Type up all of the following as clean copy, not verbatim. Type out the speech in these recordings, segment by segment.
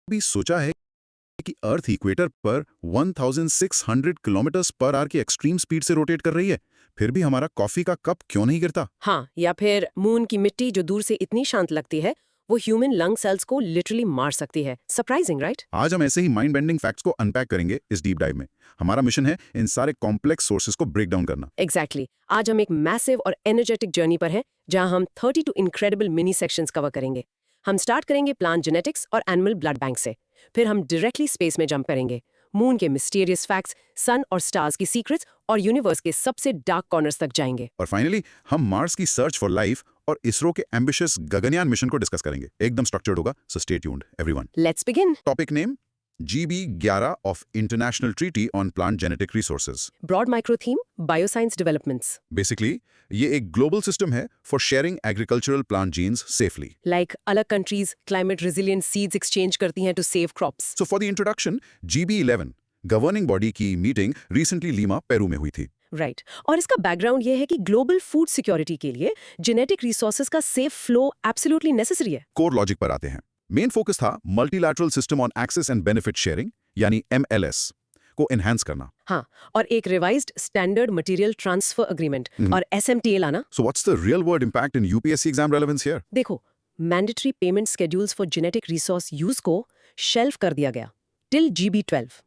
भी सोचा है कि अर्थ इक्वेटर पर 1600 किलोमीटर्स पर आवर की एक्सट्रीम स्पीड से रोटेट कर रही है, फिर भी हमारा कॉफी का कप क्यों नहीं गिरता? हाँ, या फिर मून की मिट्टी जो दूर से इतनी शांत लगती है वो ह्यूमन लंग सेल्स को लिटरली मार सकती है। Surprising, right? आज हम ऐसे ही माइंड बेंडिंग फैक्ट्स को अनपैक करेंगे इस डीप डाइव में। हमारा मिशन है इन सारे कॉम्प्लेक्स सोर्सेज को ब्रेक डाउन करना। एग्जैक्टली। आज हम एक मैसिव और एनर्जेटिक जर्नी पर हैं जहां हम 32 इनक्रेडिबल मिनी सेक्शंस कवर करेंगे। हम स्टार्ट करेंगे प्लांट जेनेटिक्स और एनिमल ब्लड बैंक से। फिर हम डायरेक्टली स्पेस में जंप करेंगे, मून के मिस्टीरियस फैक्ट्स, सन और स्टार्स की सीक्रेट्स और यूनिवर्स के सबसे डार्क कॉर्नर्स तक जाएंगे। और फाइनली हम मार्स की सर्च फॉर लाइफ और इसरो के एम्बिशियस गगनयान मिशन को डिस्कस करेंगे। एकदम स्ट्रक्चर्ड होगा, so stay tuned everyone. Let's begin. Topic name GB11 of international treaty on plant genetic resources. Broad micro theme, bioscience developments. Basically ये एक ग्लोबल सिस्टम है for sharing agricultural plant genes safely. Like अलग countries climate resilient seeds exchange करती हैं to save crops. So for the introduction, GB11 governing body की meeting recently Lima, Peru में हुई थी। राइट। और इसका बैकग्राउंड ये है कि ग्लोबल फूड सिक्योरिटी के लिए जेनेटिक रिसोर्सेज का सेफ फ्लो एब्सोल्युटली नेसेसरी है। कोर लॉजिक पर आते हैं। मेन फोकस था multilateral system on access and benefit sharing यानी MLS को एनहांस करना। हाँ, और एक revised standard material transfer agreement और SMTA लाना। So what's the real world impact in UPSC exam relevance here? देखो, mandatory payment schedules for genetic resource use को शेल्फ कर दिया गया टिल GB12।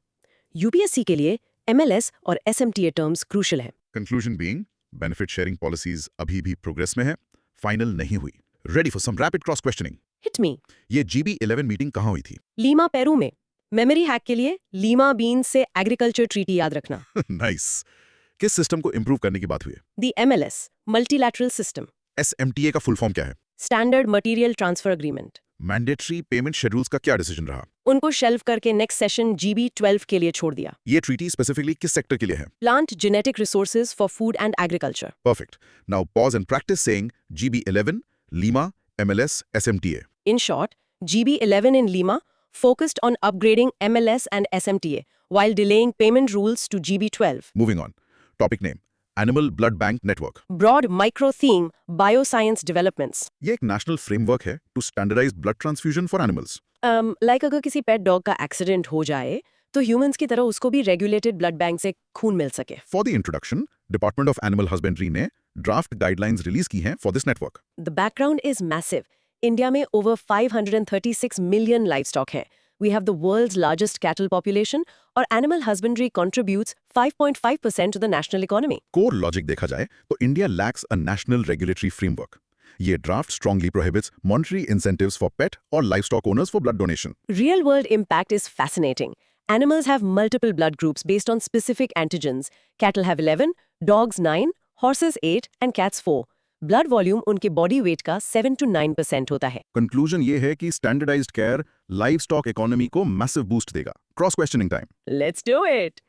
UPSC के लिए MLS और SMTA टर्म्स क्रूशियल है। Conclusion being benefit sharing policies अभी भी प्रोग्रेस में है, फाइनल नहीं हुई। Ready for some rapid cross questioning. Hit me. ये GB11 मीटिंग कहाँ हुई थी? लीमा, पेरू में। मेमोरी हैक के लिए लीमा बीन से एग्रीकल्चर ट्रीटी याद रखना। नाइस। किस सिस्टम को इंप्रूव करने की बात हुई है? दी MLS, मल्टीलैटरल सिस्टम। SMTA का फुल फॉर्म क्या है? Standard material transfer agreement. Mandatory payment schedules का क्या डिसीजन रहा? उनको शेल्फ करके नेक्स्ट सेशन GB12 के लिए छोड़ दिया। ये ट्रीटी स्पेसिफिकली किस सेक्टर के लिए है? Plant genetic resources for food and agriculture. Perfect. Now pause and practice saying GB11, Lima, MLS, SMTA. In short, GB11 in Lima focused on upgrading MLS and SMTA while delaying payment rules to GB12. Moving on. Topic name: Animal Blood Bank Network. Broad micro theme, bioscience developments. ये एक national framework है to standardise blood transfusion for animals. Like अगर किसी pet dog का accident हो जाए तो humans की तरह उसको भी रेगुलेटेड ब्लड बैंक से खून मिल सके। For the introduction, department of animal husbandry ने ड्राफ्ट गाइडलाइंस रिलीज की हैं for this network. The background is massive. India में over 536 million livestock है. We have the world's largest cattle population और animal husbandry contributes 5.5% to the national economy. Core logic देखा जाए तो India lacks a national regulatory framework. ये draft strongly prohibits monetary incentives for pet और livestock owners for blood donation. Real world impact is fascinating. Animals have multiple blood groups based on specific antigens. Cattle have 11, dogs 9, horses 8 and cats 4. Blood volume उनके body weight का 7 to 9% होता है। Conclusion ये है कि standardised care livestock economy को massive boost देगा। Cross questioning time. Let's do it.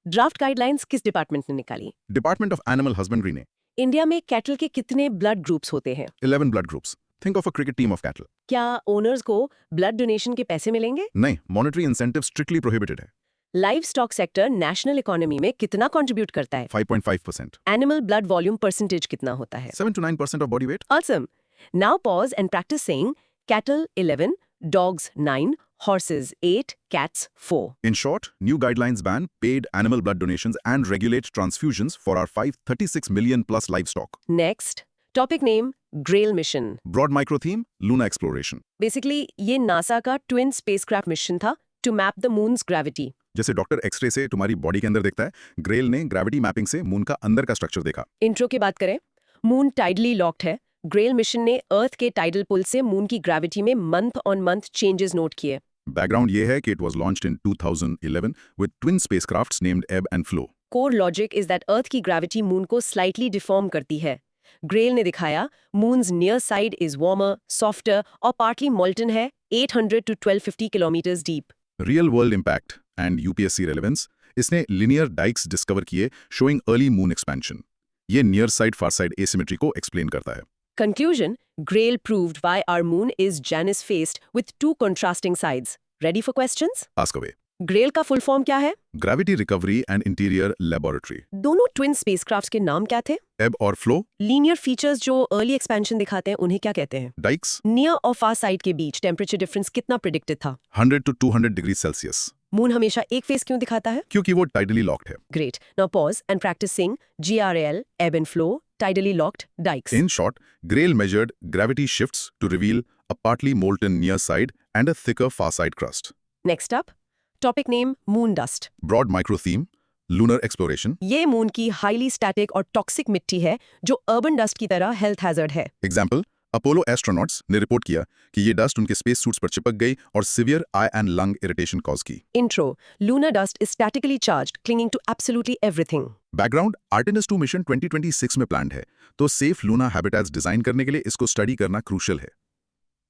Draft guidelines किस डिपार्टमेंट ने निकाली? डिपार्टमेंट ऑफ एनिमल हस्बेंड्री ने। इंडिया में कैटल के कितने ब्लड ग्रुप्स होते हैं? 11 blood groups. Think of a cricket team of cattle. क्या ओनर्स को ब्लड डोनेशन के पैसे मिलेंगे? नहीं, मॉनेटरी इंसेंटिव स्ट्रिक्टली प्रोहिबिटेड है। Live stock sector national economy में कितना कंट्रीब्यूट करता है? 5.5%। एनिमल ब्लड वॉल्यूम परसेंटेज कितना होता है? 7 to 9% of body weight. Awesome. Now pause and practice saying cattle 11, dogs 9, horses 8, cats 4. In short, new guidelines ban paid animal blood donations and regulate transfusions for our 536 million plus livestock. Next, topic name Grail mission. Broad micro theme: Luna exploration. Basically, ये NASA का twin spacecraft mission था to map the moon's gravity. जैसे doctor x ray से तुम्हारी body के अंदर देखता है, ग्रेल ने ग्रेविटी मैपिंग से मून का अंदर का स्ट्रक्चर देखा। इंट्रो की बात करें, मून टाइडली लॉक्ड है। ग्रेल मिशन ने अर्थ के टाइडल पुल से मून की ग्रेविटी में month on month changes note किए। बैकग्राउंड ये है कि it was launched in 2011 with twin spacecrafts named ebb and flow. Core logic is that Earth की ग्रेविटी मून को स्लाइटली डिफॉर्म करती है। ग्रेल ने दिखाया moon's near side is warmer, softer और पार्टली मोल्टन है, 800 to 1250 kilometres deep. Real world impact and UPSC relevance: इसने linear dikes discover किए शोइंग अर्ली मून एक्सपेंशन। ये near side far side asymmetry को एक्सप्लेन करता है। Conclusion: Grail proved why our moon is Janus faced with two contrasting sides. Ready for questions? Ask away. GRAIL का full form क्या है? Gravity recovery and interior laboratory. दोनों twin spacecrafts के नाम क्या थे? एब और फ्लो। लीनियर फीचर्स जो अर्ली एक्सपेंशन दिखाते हैं उन्हें क्या कहते हैं? डाइक्स। नियर और फार साइड के बीच टेम्परेचर डिफरेंस कितना प्रिडिक्टेड था? 100 to 200 डिग्री सेल्सियस। मून हमेशा एक फेस क्यों दिखाता है? क्योंकि वो टाइडली लॉक्ड है। Great, now pause and practice saying GRL, ebb and flow, tidally locked, dikes. In short, Grail measured gravity shifts to reveal a partly molten near side and a thicker far side crust. Next up, topic name moon dust. Broad micro theme, lunar exploration. ये moon की highly static और toxic मिट्टी है जो urban dust की तरह health hazard है। Example, Apollo astronauts ने रिपोर्ट किया कि ये डस्ट उनके स्पेस सूट्स पर चिपक गई और severe I and lung irritation cause की। Intro, lunar dust is statically charged, clinging to absolutely everything. Background, Artemis 2 mission 2026 में प्लान्ड है, तो सेफ लूना हैबिटेट्स डिजाइन करने के लिए इसको स्टडी करना क्रूशियल है।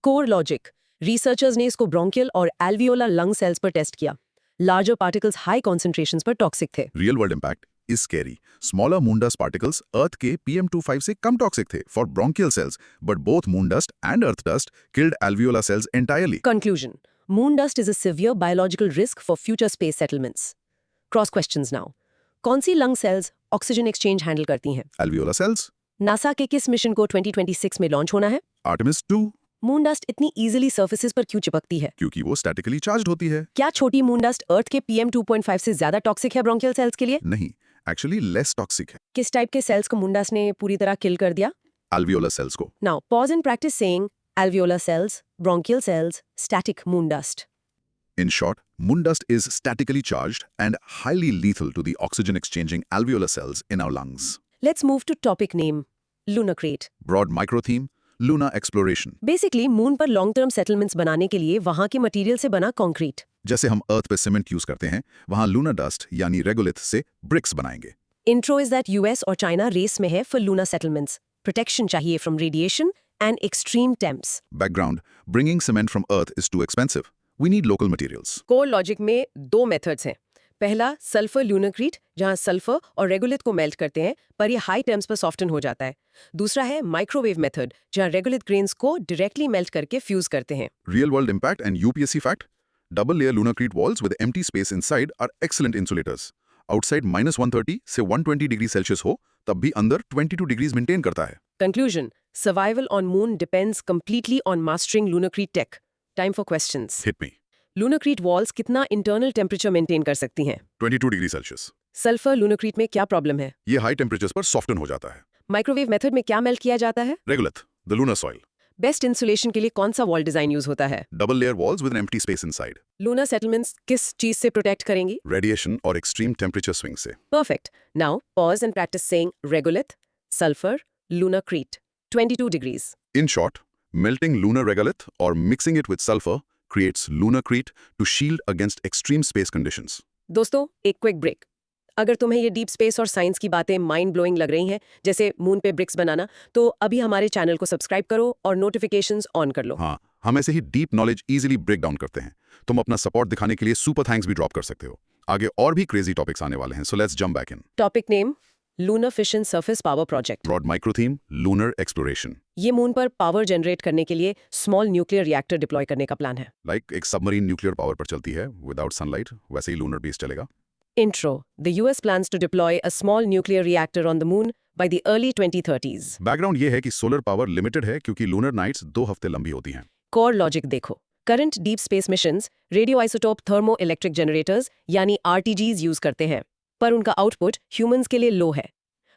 कोर लॉजिक, रिसर्चर्स ने इसको ब्रोंकियल और एल्वियोलर लंग सेल्स पर टेस्ट किया। लार्जर पार्टिकल्स हाई कॉन्सेंट्रेशंस पर टॉक्सिक थे। Real world impact is scary. Smaller moon dust particles Earth के PM2.5 से कम टॉक्सिक थे for bronchial cells, but both moon dust and Earth dust killed alveolar cells entirely. Conclusion, moon dust is a severe biological risk for future space settlements. Cross questions now. कौन सी lung cells oxygen exchange handle करती हैं? Alveolar cells. NASA के किस mission को 2026 में launch होना है? आर्टेमिस 2, मून डस्ट इतनी इजीली सर्फेसेस पर क्यों चिपकती है? क्योंकि वो स्टैटिकली चार्ज्ड होती है। क्या छोटी मून डस्ट अर्थ के PM2.5 से ज्यादा टॉक्सिक है ब्रोंकियल सेल्स के लिए? नहीं, एक्चुअली लेस टॉक्सिक है। किस टाइप के सेल्स को मून डस्ट ने पूरी तरह किल कर दिया? एल्वियोलर सेल्स को। Now pause and practice saying alveolar cells, bronchial cells, static moon dust. In short, moon dust is statically charged and highly lethal to the oxygen-exchanging alveolar cells in our lungs. Let's move to topic name, lunar crate. Broad micro-theme, lunar exploration. Basically, moon पर long term settlements बनाने के लिए वहाँ के material से बना concrete. जैसे हम अर्थ पे सीमेंट यूज करते हैं, वहाँ लूनर डस्ट यानी रेगोलिथ से ब्रिक्स बनाएंगे। Intro is that US और चाइना रेस में है for lunar settlements. Protection चाहिए from radiation and extreme temps. Background, bringing cement from earth is too expensive. We need local materials. Core logic में दो methods हैं। पहला sulphur ल्यूनरक्रीट, जहां sulphur और रेगुलिथ को मेल्ट करते हैं पर ये हाई टेम्स पर सॉफ्टन हो जाता है। दूसरा है माइक्रोवेव मेथड, जहां रेगुलिथ ग्रेन्स को डायरेक्टली मेल्ट करके फ्यूज करते हैं। Real world impact and UPSC fact, double layer lunarcrete walls with empty space inside are excellent insulators. Outside -130 से 120 डिग्री सेल्सियस हो, तब भी अंदर 22 डिग्रीज मेंटेन करता है। Conclusion, survival on moon depends completely on mastering lunarcrete tech. Time for questions. Hit me. lunarcrete walls कितना internal temperature maintain कर सकती हैं? 22 डिग्री सेल्सियस। सल्फर lunarcrete में क्या प्रॉब्लम है? ये हाई टेम्परेचर्स पर सॉफ्टन हो जाता है। माइक्रोवेव मेथड में क्या मेल्ट किया जाता है? Regolith, the lunar soil. Best insulation के लिए कौन सा वॉल डिजाइन यूज होता है? Double layer walls with an empty space inside. Lunar settlements किस चीज से प्रोटेक्ट करेंगी? रेडिएशन और एक्सट्रीम टेम्परेचर स्विंग से। Perfect. Now pause and practice saying regolith, sulfur, lunarcrete. 22 degrees. In short, melting lunar regolith or mixing it with sulfur creates lunarcrete to shield against extreme space conditions. दोस्तों, एक quick break. अगर तुम्हें ये deep space और science की बातें mind blowing लग रही हैं, जैसे मून पे ब्रिक्स बनाना, तो अभी हमारे चैनल को सब्सक्राइब करो और नोटिफिकेशंस ऑन कर लो। हाँ, हम ऐसे ही deep knowledge easily break down करते हैं। तुम अपना सपोर्ट दिखाने के लिए सुपर थैंक्स भी ड्रॉप कर सकते हो। आगे और भी क्रेजी टॉपिक्स आने वाले हैं, so let's jump back in. Topic name, lunar fission surface power project. Broad micro theme, lunar exploration. ये मून पर पावर जनरेट करने के लिए स्मॉल न्यूक्लियर रिएक्टर डिप्लॉय करने का प्लान है। लाइक एक सबमरीन न्यूक्लियर पावर पर चलती है विदाउट सनलाइट, वैसे ही लूनर बेस चलेगा। Intro, the US plans to deploy a small nuclear reactor on the moon by the early 2030s. Background ये है कि सोलर पावर लिमिटेड है क्योंकि लूनर नाइट्स 2 हफ्ते लंबी होती हैं। कोर लॉजिक देखो। Current deep space missions radio isotope thermo electric generators यानी RTGs यूज करते हैं, पर उनका आउटपुट ह्यूमंस के लिए लो है।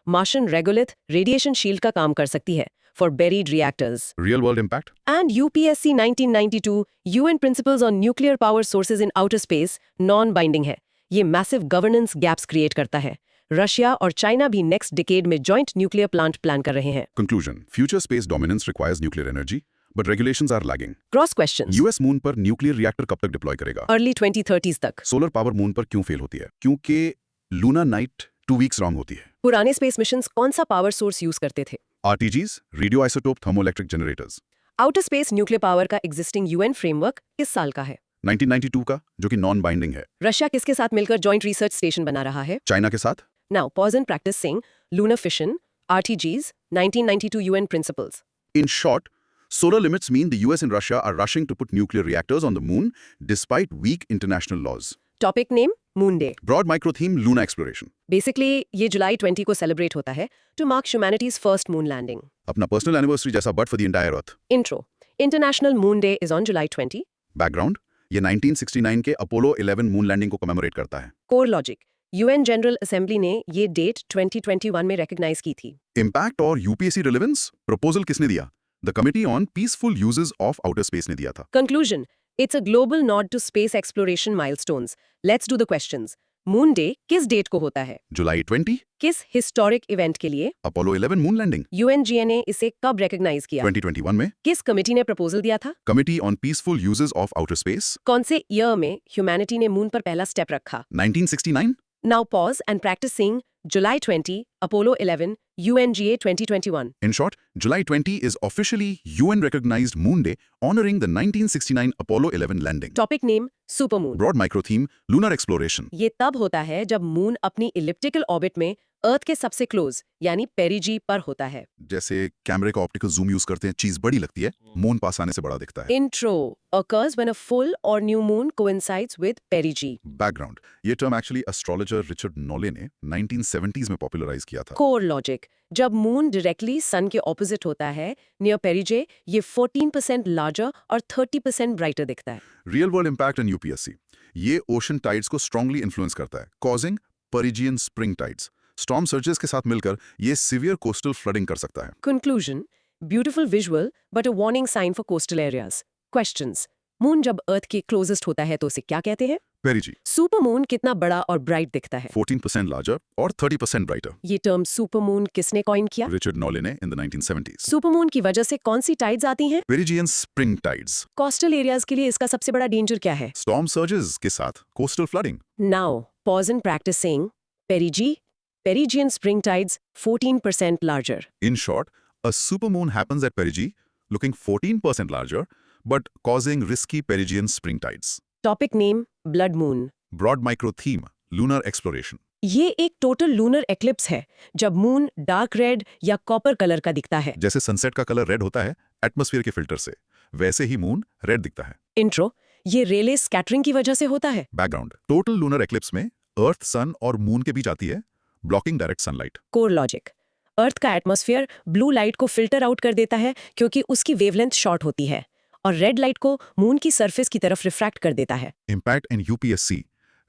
मार्शन रेगोलिथ रेडिएशन शील्ड का काम कर सकती है for buried reactors. Real world impact and UPSC 1992 UN principles on nuclear power sources in outer space non binding है। ये मैसिव गवर्नेंस गैप्स क्रिएट करता है। रशिया और चाइना भी नेक्स्ट डिकेड में जॉइंट न्यूक्लियर प्लांट प्लान कर रहे हैं। Conclusion, future space dominance requires nuclear energy, but regulations are lagging. Cross questions, US moon पर न्यूक्लियर रिएक्टर कब तक डिप्लॉय करेगा? अर्ली 2030s तक। सोलर पावर मून पर क्यों फेल होती है? क्योंकि लूनर नाइट 2 वीक्स रॉन्ग होती है। पुराने स्पेस मिशंस कौन सा पावर सोर्स यूज करते थे? RTGs, radio isotope thermoelectric generators. Outer space nuclear power का एग्जिस्टिंग UN फ्रेमवर्क किस साल का है? 1992 का, जो कि नॉन बाइंडिंग है। रशिया किसके साथ मिलकर जॉइंट रिसर्च स्टेशन बना रहा है? चाइना के साथ। Now pause and practice saying lunar fission, RTGs, 1992 UN principles. In short, solar limits mean the US and Russia are rushing to put nuclear reactors on the moon despite weak international laws. Topic name moon day. Broad micro theme lunar exploration. Basically ये जुलाई 20 को celebrate होता है to mark humanity's first moon landing. अपना personal anniversary जैसा but for the entire earth. Intro, international moon day is on July 20। Background, ये 1969 के Apollo 11 moon landing को कमेमोरेट करता है. Core logic, UN general assembly ने ये डेट 2021 में रिकॉग्नाइज की थी। इम्पैक्ट और यूपीएससी रिलेवेंस प्रपोजल किसने दिया? The committee on peaceful uses of outer space ने दिया था. Conclusion, it's a global nod to space exploration milestones. Let's do the questions. Moon day किस डेट को होता है? जुलाई 20, किस हिस्टोरिक इवेंट के लिए? Apollo 11 moon landing. यूएनजीए ने इसे कब रिकॉग्नाइज किया? 2021 में. किस कमिटी ने प्रपोजल दिया था? Committee on peaceful uses of outer space. कौन से ईयर में ह्यूमैनिटी ने मून पर पहला स्टेप रखा? 1969. Now pause and practice saying July 20, Apollo 11, UNGA 2021. In short, July 20 is officially UN-recognized Moon Day, honoring the 1969 Apollo 11 landing. Topic name supermoon. Broad micro theme, lunar exploration. ये तब होता है जब moon अपनी elliptical orbit में अर्थ के सबसे close यानी पेरिजी पर होता है। जैसे कैमरे का ऑप्टिकल जूम यूज करते हैं, चीज बड़ी लगती है, मून पास आने से बड़ा दिखता है. Intro occurs when a full or new moon coincides with perigee. Background, ये टर्म एक्चुअली एस्ट्रोलॉजर रिचर्ड नॉले ने 1970s में पॉपुलराइज किया था. कोर लॉजिक, जब मून डायरेक्टली सन के ऑपोजिट होता है नियर पेरिजे, ये 14% लार्जर और 30% ब्राइटर दिखता है। Real world impact and UPSC, ये ओशन टाइड्स को स्ट्रांगली इन्फ्लुएंस करता है, causing perigean spring tides. Storm surges के साथ मिलकर ये सीवियर कोस्टल फ्लडिंग कर सकता है. Conclusion, beautiful visual but a warning sign for coastal areas. Questions, moon जब अर्थ के क्लोजेस्ट होता है तो उसे क्या कहते हैं? पेरिजी. सुपर मून कितना बड़ा और ब्राइट दिखता है? 14% लार्जर और 30% ब्राइटर. ये टर्म सुपर मून किसने कॉइन किया? रिचर्ड नॉले ने in the 1970s. Super moon की वजह से कौन सी टाइड्स आती हैं? Perigean spring tides. Coastal areas के लिए इसका सबसे बड़ा डेंजर क्या है? स्टॉर्म सर्जेस के साथ coastal flooding. Now pause and practice saying पेरिजी, perigean spring tides 14% larger. In short, a supermoon happens at perigee, looking 14% larger, but causing risky perigean spring tides. Topic name blood moon. Broad micro theme, lunar exploration. ये एक total lunar eclipse है जब moon dark red या copper colour का दिखता है। जैसे sunset का कलर रेड होता है एटमॉस्फेयर के फिल्टर से, वैसे ही मून रेड दिखता है. इंट्रो, ये रेले स्कैटरिंग की वजह से होता है। बैकग्राउंड, टोटल लूनर एक्लिप्स में अर्थ, सन और मून के बीच आती है, blocking direct sunlight. Core logic, Earth का एटमॉस्फेयर ब्लू लाइट को फिल्टर आउट कर देता है क्योंकि उसकी वेवलेंथ शॉर्ट होती है, और रेड लाइट को मून की सरफेस की तरफ रिफ्रैक्ट कर देता है। Impact and UPSC.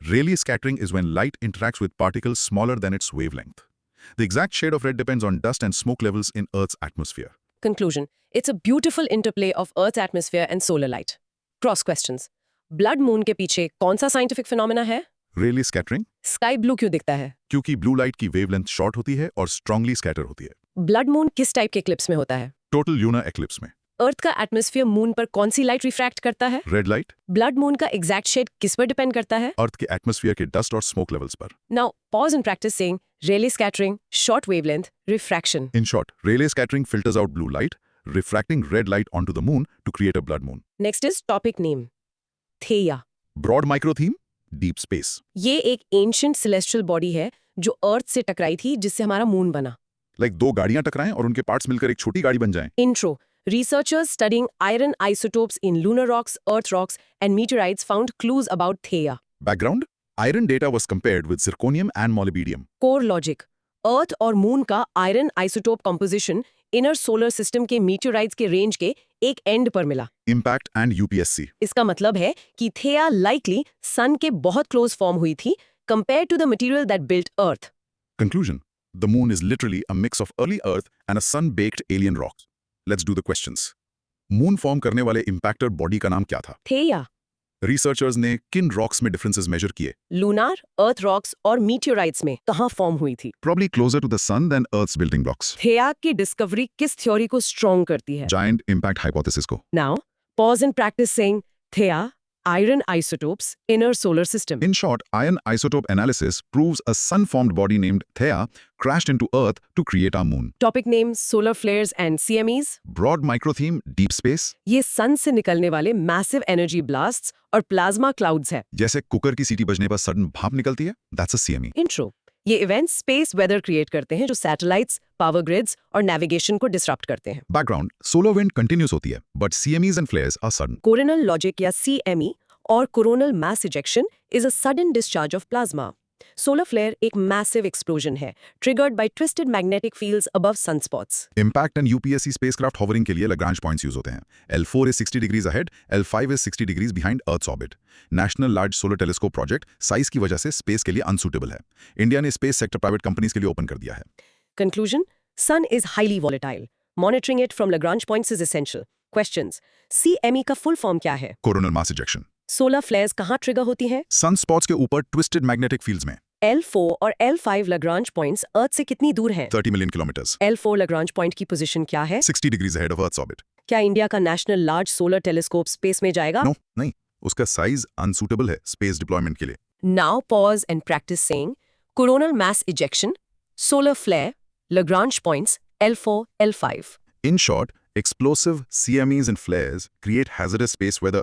Rayleigh scattering is when light interacts with particles smaller than its wavelength. The exact shade of red depends on dust and smoke levels in Earth's atmosphere. Conclusion, it's a beautiful interplay of Earth's atmosphere and solar light. Cross questions. Blood moon के पीछे कौन सा scientific phenomena है? Rayleigh scattering, sky blue क्यों दिखता है? क्योंकि blue light की वेवलेंथ शॉर्ट होती है और स्ट्रांगली स्कैटर होती है. ब्लड मून किस टाइप के एक्लिप्स में होता है? टोटल लूनर एक्लिप्स में. अर्थ का एटमॉस्फेयर मून पर कौन सी लाइट रिफ्रैक्ट करता है? रेड लाइट, ब्लड मून का एग्जैक्ट शेड किस पर डिपेंड करता है? अर्थ के एटमॉस्फेयर के डस्ट और स्मोक लेवल्स पर. Now pause and practice saying Rayleigh scattering, short wavelength, refraction. In short, Rayleigh scattering filters out blue light, refracting red light onto the moon to create a blood moon. Next is topic name Theia. Broad micro theme, deep space. ये एक ancient celestial body है जो अर्थ से टकराई थी जिससे हमारा moon बना। Like दो गाड़ियां टकराएं और उनके पार्ट्स मिलकर एक छोटी गाड़ी बन जाएं. Intro. Researchers studying iron isotopes in lunar rocks, earth rocks, and meteorites found clues about Theia. Background, iron data was compared with zirconium and molybdenum. Core logic. अर्थ और मून का iron isotope composition inner solar system के meteorites के range के एक and पर मिला। Impact and UPSC. इसका मतलब है कि थेया लाइकली सन के बहुत क्लोज फॉर्म हुई थी compare to the material that built earth. Conclusion, the moon is literally a mix of early Earth and a sun-baked alien rock. Let's do the questions. Moon form करने वाले इम्पैक्टर body का नाम क्या था? थेया। Researchers ने किन रॉक्स में differences major किए? लूनार, अर्थ रॉक्स और मीटियोराइट्स में कहाँ फॉर्म हुई थी? Probably closer to the sun than Earth's building blocks. थेया की डिस्कवरी किस थ्योरी को स्ट्रॉन्ग करती है? Giant impact hypothesis को. Now, pause and practice saying Theia, iron isotopes, inner solar system. In short, iron isotope analysis proves a sun-formed body named Theia crashed into Earth to create our moon. Topic name solar flares and CMEs. Broad micro theme, deep space. ये सन से निकलने वाले massive energy blasts और plasma clouds है। जैसे cooker की सीटी बजने पर सडन भाप निकलती है, that's a CME. इंट्रो, ये इवेंट्स स्पेस वेदर क्रिएट करते हैं जो सैटेलाइट्स, पावर ग्रिड्स और नेविगेशन को डिसरप्ट करते हैं। Background, solar wind continuous होती है, but CMEs and flares are sudden. Coronal logic या CME और coronal mass ejection is a sudden discharge of plasma. Solar flare एक मैसिव एक्सप्लोजन है triggered by twisted magnetic fields above sunspots. Impact and UPSC spacecraft hovering के लिए Lagrange points use होते हैं। L4 is 60 degrees ahead, L5 is 60 degrees behind Earth's orbit. National large solar telescope project size की वजह से space के लिए unsuitable है। इंडिया ने स्पेस सेक्टर प्राइवेट कंपनीज के लिए ओपन कर दिया है। Conclusion: Sun is highly volatile. Monitoring it from Lagrange points is essential. Questions: CME का full form क्या है? Coronal mass ejection. Solar flares कहाँ ट्रिगर होती हैं? सन स्पॉट्स के ऊपर ट्विस्टेड मैग्नेटिक फील्ड्स में। L4 और L5 Lagrange points अर्थ से कितनी दूर हैं? 30 million kilometres. L4 Lagrange point की पोजीशन क्या है? 60 degrees ahead of Earth's orbit. क्या इंडिया का national large solar telescope space में जाएगा? नो, नहीं, उसका साइज अनसूटेबल है स्पेस डिप्लॉयमेंट के लिए। Now pause and practice saying coronal mass ejection, solar flare, Lagrange points, L4, L5. In short, explosive CMEs and flares create hazardous space weather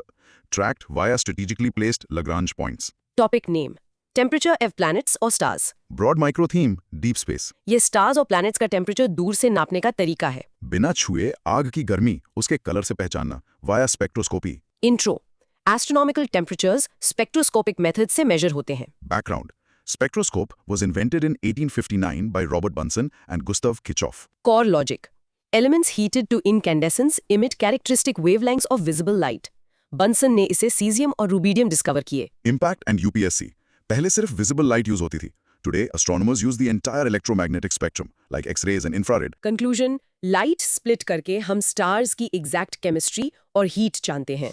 tracked via strategically placed Lagrange points. Topic name: Temperature of planets or stars. Broad micro theme, deep space. ये stars और planets का temperature दूर से नापने का तरीका है। बिना छुए आग की गर्मी उसके कलर से पहचानना via spectroscopy. Intro: Astronomical temperatures spectroscopic methods से measure होते हैं। Background: Spectroscope was invented in 1859 by Robert Bunsen and Gustav Kirchhoff. Core logic: Elements heated to incandescence emit characteristic wavelengths of visible light. Bunsen ने इसे cesium और rubidium discover किए। Impact and UPSC. पहले सिर्फ visible light use होती थी। Today, astronomers use the entire electromagnetic spectrum, like X-rays and infrared. Conclusion: Light split करके हम stars की exact chemistry और heat जानते हैं।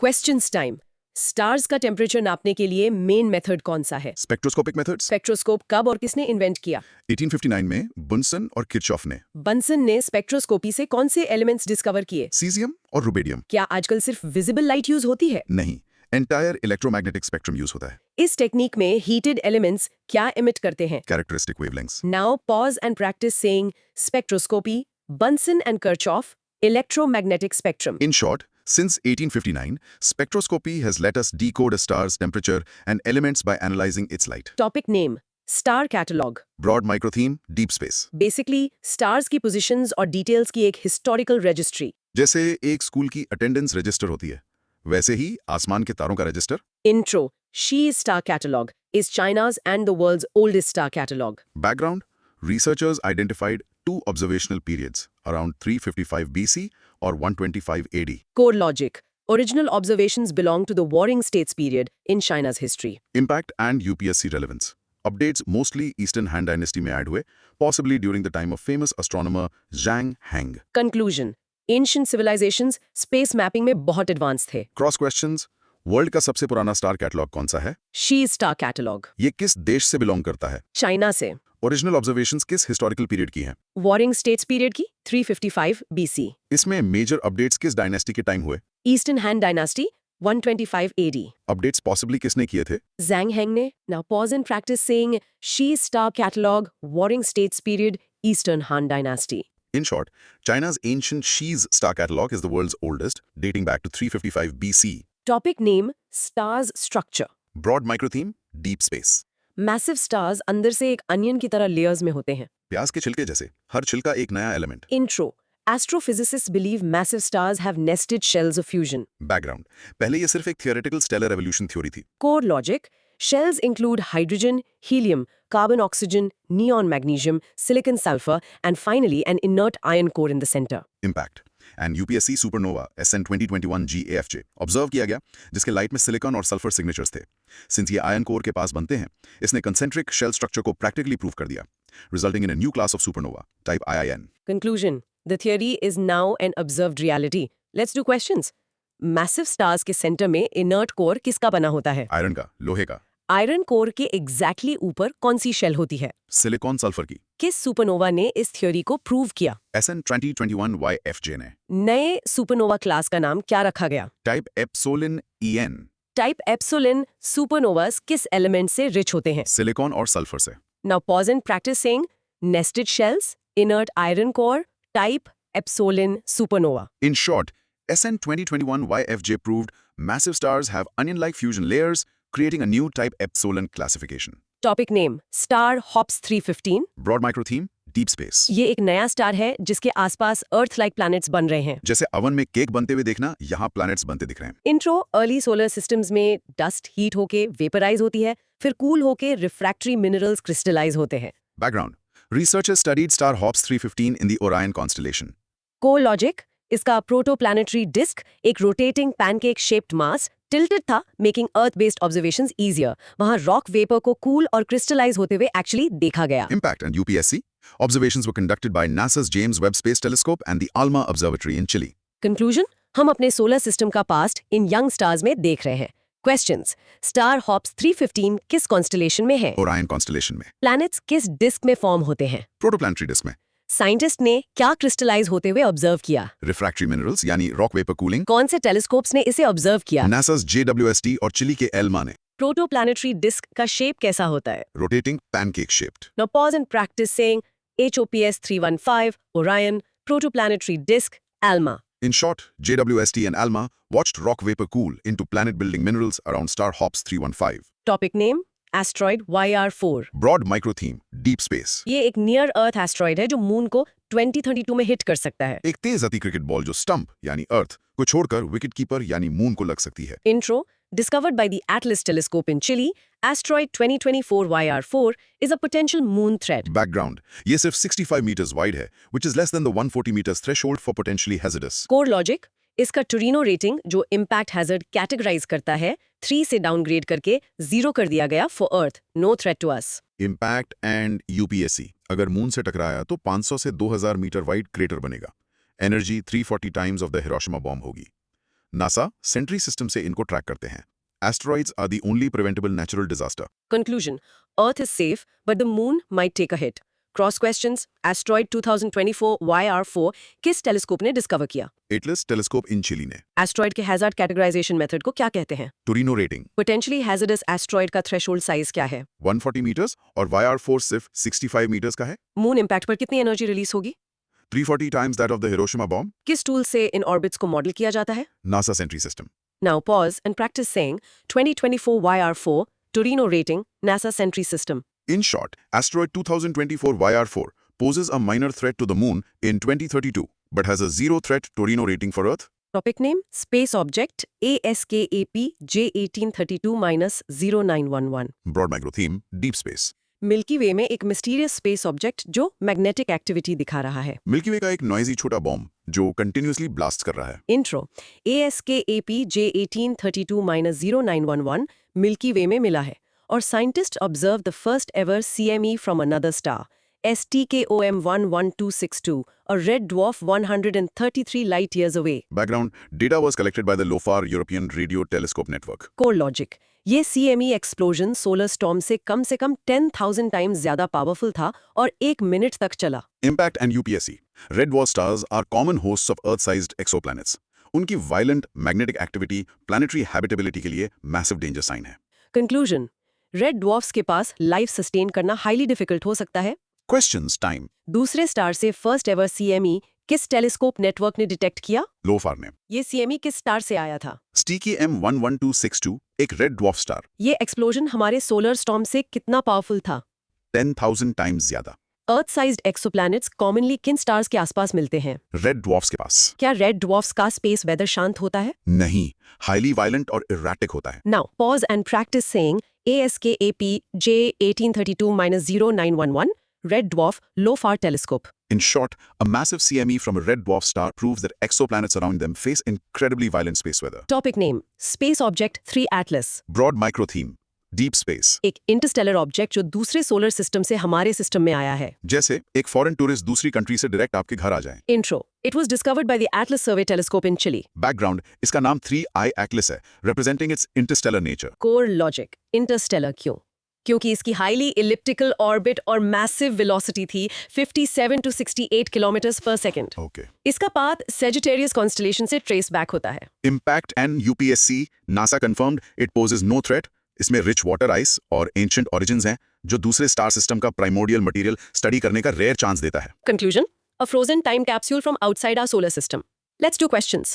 Questions time: Stars का टेम्परेचर नापने के लिए मेन मेथड कौन सा है? Spectroscopic methods. स्पेक्ट्रोस्कोप कब और किसने इन्वेंट किया? 1859 में बुनसन और किरचॉफ ने। बंसन ने स्पेक्ट्रोस्कोपी से कौन से एलिमेंट्स डिस्कवर किए? सीजियम और रुबेडियम। क्या आजकल सिर्फ विजिबल लाइट यूज होती है? नहीं, एंटायर इलेक्ट्रोमैग्नेटिक स्पेक्ट्रम यूज होता है। इस टेक्निक में हीटेड एलिमेंट्स क्या एमिट करते हैं? Characteristic wavelengths. Now pause and practice saying spectroscopy, Bunsen and Kirchhoff, electromagnetic spectrum. In short, since 1859, spectroscopy has let us decode a star's temperature and elements by analyzing its light. Topic name: Star Catalog. Broad micro theme, deep space. Basically, stars की positions और details की एक historical registry. जैसे एक school की attendance register होती है, वैसे ही आसमान के तारों का register. Intro: She's Star Catalog is China's and the world's oldest star catalog. Background: Researchers identified two observational periods around 355 BC or 125 AD. Core logic: Original observations belong to the Warring States period in China's history. Impact and UPSC relevance. Updates mostly Eastern Han Dynasty में add हुए, possibly during the time of famous astronomer Zhang Heng. Conclusion: Ancient civilizations space mapping में बहुत advanced थे. Cross questions. World का सबसे पुराना star catalogue कौन सा है? She's Star Catalog. ये किस देश से बिलोंग करता है? चाइना से. ओरिजिनल ऑब्जर्वेशंस किस हिस्टोरिकल पीरियड की हैं? Warring States period की 355 BC. इसमें मेजर अपडेट्स किस डायनेस्टी के टाइम हुए? Eastern Han Dynasty 125 AD. Updates possibly किसने किए थे? Zhang Heng ने. Now pause and practice saying She's Star Catalog, Warring States period, Eastern Han Dynasty. In short, China's ancient Shi's star catalog is the world's oldest, dating back to 355 BC. Topic name: Stars Structure. Broad micro theme, deep space. Massive stars अंदर से एक onion की तरह layers में होते हैं. प्याज के छिलके जैसे, हर छिलका एक नया element. Intro: Astrophysicists believe massive stars have nested shells of fusion. Background: पहले ये सिर्फ एक थियोरेटिकल स्टेलर एवोल्यूशन थ्योरी थी। Core logic: Shells include hydrogen, helium, carbon oxygen, neon magnesium, silicon sulfur, and finally an inert iron core in the center. Impact and UPSC supernova SN 2021 GAFJ observe किया गया, जिसके light में silicon और sulphur signatures थे। Since ये iron core के पास बनते हैं, इसने कंसेंट्रिक शेल स्ट्रक्चर को प्रैक्टिकली प्रूव कर दिया, resulting in a new class of supernova type IIN. Conclusion: The theory is now an observed reality. Let's do questions. Massive stars के center में inert core किसका बना होता है? आयरन का, लोहे का। आयरन कोर के एग्जैक्टली ऊपर कौन सी शेल होती है? सिलिकॉन सल्फर की। किस सुपरनोवा ने इस थ्योरी को प्रूव किया? SN 2021 YFJ ने। नए सुपरनोवा क्लास का नाम क्या रखा गया? Type epsilon EN। Type epsilon supernovas किस एलिमेंट से रिच होते हैं? सिलिकॉन और सल्फर से। Now pause and practice saying nested shells, inert iron core, type epsilon supernova. In short, SN 2021 YFJ proved massive stars have onion-like fusion layers, creating a new type epsilon classification. Topic name: star hops 315. Broad micro theme, deep space. ये एक नया star है जिसके आसपास earth like planets बन रहे हैं। जैसे अवन में केक बनते हुए देखना, यहाँ प्लैनेट्स बनते दिख रहे हैं। इंट्रो अर्ली सोलर सिस्टम्स में डस्ट हीट होके वेपराइज होती है, फिर कूल होके रिफ्रैक्टरी मिनरल्स क्रिस्टलाइज होते हैं। Background: Researchers studied star Hops 315 in the Orion constellation. Core logic, इसका प्रोटोप्लैनेटरी डिस्क एक रोटेटिंग पैनकेक शेप्ड मास टिल्टेड था, मेकिंग अर्थ बेस्ड ऑब्जर्वेशंस इजियर। वहां रॉक वेपर को कूल और क्रिस्टलाइज होते हुए एक्चुअली देखा गया। Impact and UPSC. Observations were conducted by NASA's James Webb Space Telescope and the ALMA Observatory in Chile. Conclusion, हम अपने सोलर सिस्टम का पास्ट इन यंग स्टार्स में देख रहे हैं। क्वेश्चंस: स्टार हॉप्स 315 किस कॉन्स्टलेशन में है? Orion constellation में। प्लैनेट्स किस डिस्क में फॉर्म होते हैं? Protoplanetary disk में। साइंटिस्ट ने क्या क्रिस्टलाइज होते हुए ऑब्जर्व किया? Refractory minerals यानी rock vapor cooling. कौन से टेलीस्कोप्स ने इसे ऑब्जर्व किया? NASA's JWST और चिली के ALMA ने। प्रोटोप्लैनेटरी डिस्क का शेप कैसा होता है? Rotating pancake shaped. Now pause and practice saying HOPS 315, Orion, protoplanetary disk, ALMA. In short, JWST and ALMA watched rock vapor cool into planet-building minerals around star Hops 315. Topic name: Asteroid YR4. Broad micro-theme: Deep Space. ये एक near अर्थ asteroid है जो moon को 2032 में hit कर सकता है। एक तेज गति क्रिकेट बॉल जो स्टंप यानी अर्थ को छोड़कर विकेट कीपर यानी मून को लग सकती है। Intro: Discovered by the Atlas Telescope in Chile, asteroid 2024 YR4 is a potential moon threat. Background: ये सिर्फ 65 meters wide है, which is less than the 140 meters threshold for potentially hazardous. Core logic: इसका Torino rating जो impact hazard categorise करता है 3 से downgrade करके 0 कर दिया गया for earth, no threat to us. Impact and UPSC: अगर मून से टकराया तो 500 से 2000 मीटर वाइड क्रेटर बनेगा। Energy 340 times of the Hiroshima bomb होगी। नासा सेंट्री सिस्टम से इनको ट्रैक करते हैं। Asteroids are the only preventable natural disaster. Conclusion: Earth is safe, but the moon might take a hit. Cross questions: Asteroid 2024 YR4 किस telescope ने discover किया? Atlas Telescope in Chile ने। Asteroid के hazard categorisation method को क्या कहते हैं? Torino rating potentially hazardous asteroid का थ्रेशोल्ड साइज क्या है? 140 मीटर्स और YR4 सिर्फ 65 मीटर्स का है। मून इम्पैक्ट पर कितनी एनर्जी रिलीज होगी? 340 times that of the Hiroshima bomb. किस टूल से इन ऑर्बिट्स को मॉडल किया जाता है? NASA sentry system. Now pause and practice saying 2024 YR4, Torino rating, NASA Sentry system. In short, asteroid 2024 YR4 poses a minor threat to the moon in 2032, but has a zero threat Torino rating for Earth. Topic name: Space Object ASKAP J1832-0911. Broad micro theme: Deep Space. Milky Way में एक mysterious space object जो magnetic activity दिखा रहा है। Milky वे का एक noisy छोटा bomb जो कंटिन्यूअसली ब्लास्ट कर रहा है। Intro: ASKAP J1832-0911 milky Way में मिला है और scientist observe the first ever CME from another star STKOM 11262, a red dwarf 133 light years away. Background: Data was collected by the LOFAR European Radio Telescope Network. Core logic: ये CME explosion solar storm से कम 10,000 times ज्यादा powerful था और 1 minute तक चला। Impact and UPSC: Red dwarf stars are common hosts of Earth-sized exoplanets. उनकी violent magnetic activity planetary habitability के लिए massive danger sign है। कंक्लूजन: रेड ड्वार्फ्स के पास लाइफ सस्टेन करना हाईली डिफिकल्ट हो सकता है। Questions time: दूसरे स्टार से फर्स्ट एवर CME किस टेलीस्कोप नेटवर्क ने डिटेक्ट किया? LOFAR ने। ये CME किस स्टार से आया था? STKM 11262, एक रेड ड्वार्फ स्टार। ये एक्सप्लोजन हमारे सोलर स्टॉर्म से कितना पावरफुल था? 10,000 टाइम्स ज्यादा। अर्थ साइज्ड एक्सोप्लैनेट्स कॉमनली किन स्टार्स के आसपास मिलते हैं? रेड ड्वार्फ्स के पास। क्या रेड ड्वार्फ्स का स्पेस वेदर शांत होता है? नहीं, हाईली वायलेंट और इरेटिक होता है। Now pause and practice saying ASKAP J1832-0911 Red Dwarf LOFAR telescope. In short, a massive CME from a red dwarf star proves that exoplanets around them face incredibly violent space weather. Topic name: Space Object 3 Atlas. Broad micro theme: Deep Space. एक Interstellar object जो दूसरे solar system से हमारे system में आया है। जैसे एक फॉरेन टूरिस्ट दूसरी कंट्री से डायरेक्ट आपके घर आ जाए। Intro: It was discovered by the Atlas Survey Telescope in Chile. Background: इसका नाम 3I Atlas है, representing its interstellar nature. Core logic: Interstellar क्यों? क्योंकि इसकी हाईली इलिप्टिकल ऑर्बिट और मैसिव वेलोसिटी थी 57 to 68 किलोमीटर्स पर सेकंड। Okay. इसका पाथ सेजिटेरियस कॉन्स्टलेशन से ट्रेस बैक होता है। Impact and UPSC: NASA confirmed it poses no threat. इसमें रिच वाटर आइस और एंशिएंट ओरिजिन्स हैं जो दूसरे स्टार सिस्टम का प्राइमोर्डियल मटेरियल स्टडी करने का रेयर चांस देता है। Conclusion: A frozen time capsule from outside our solar system. Let's do questions.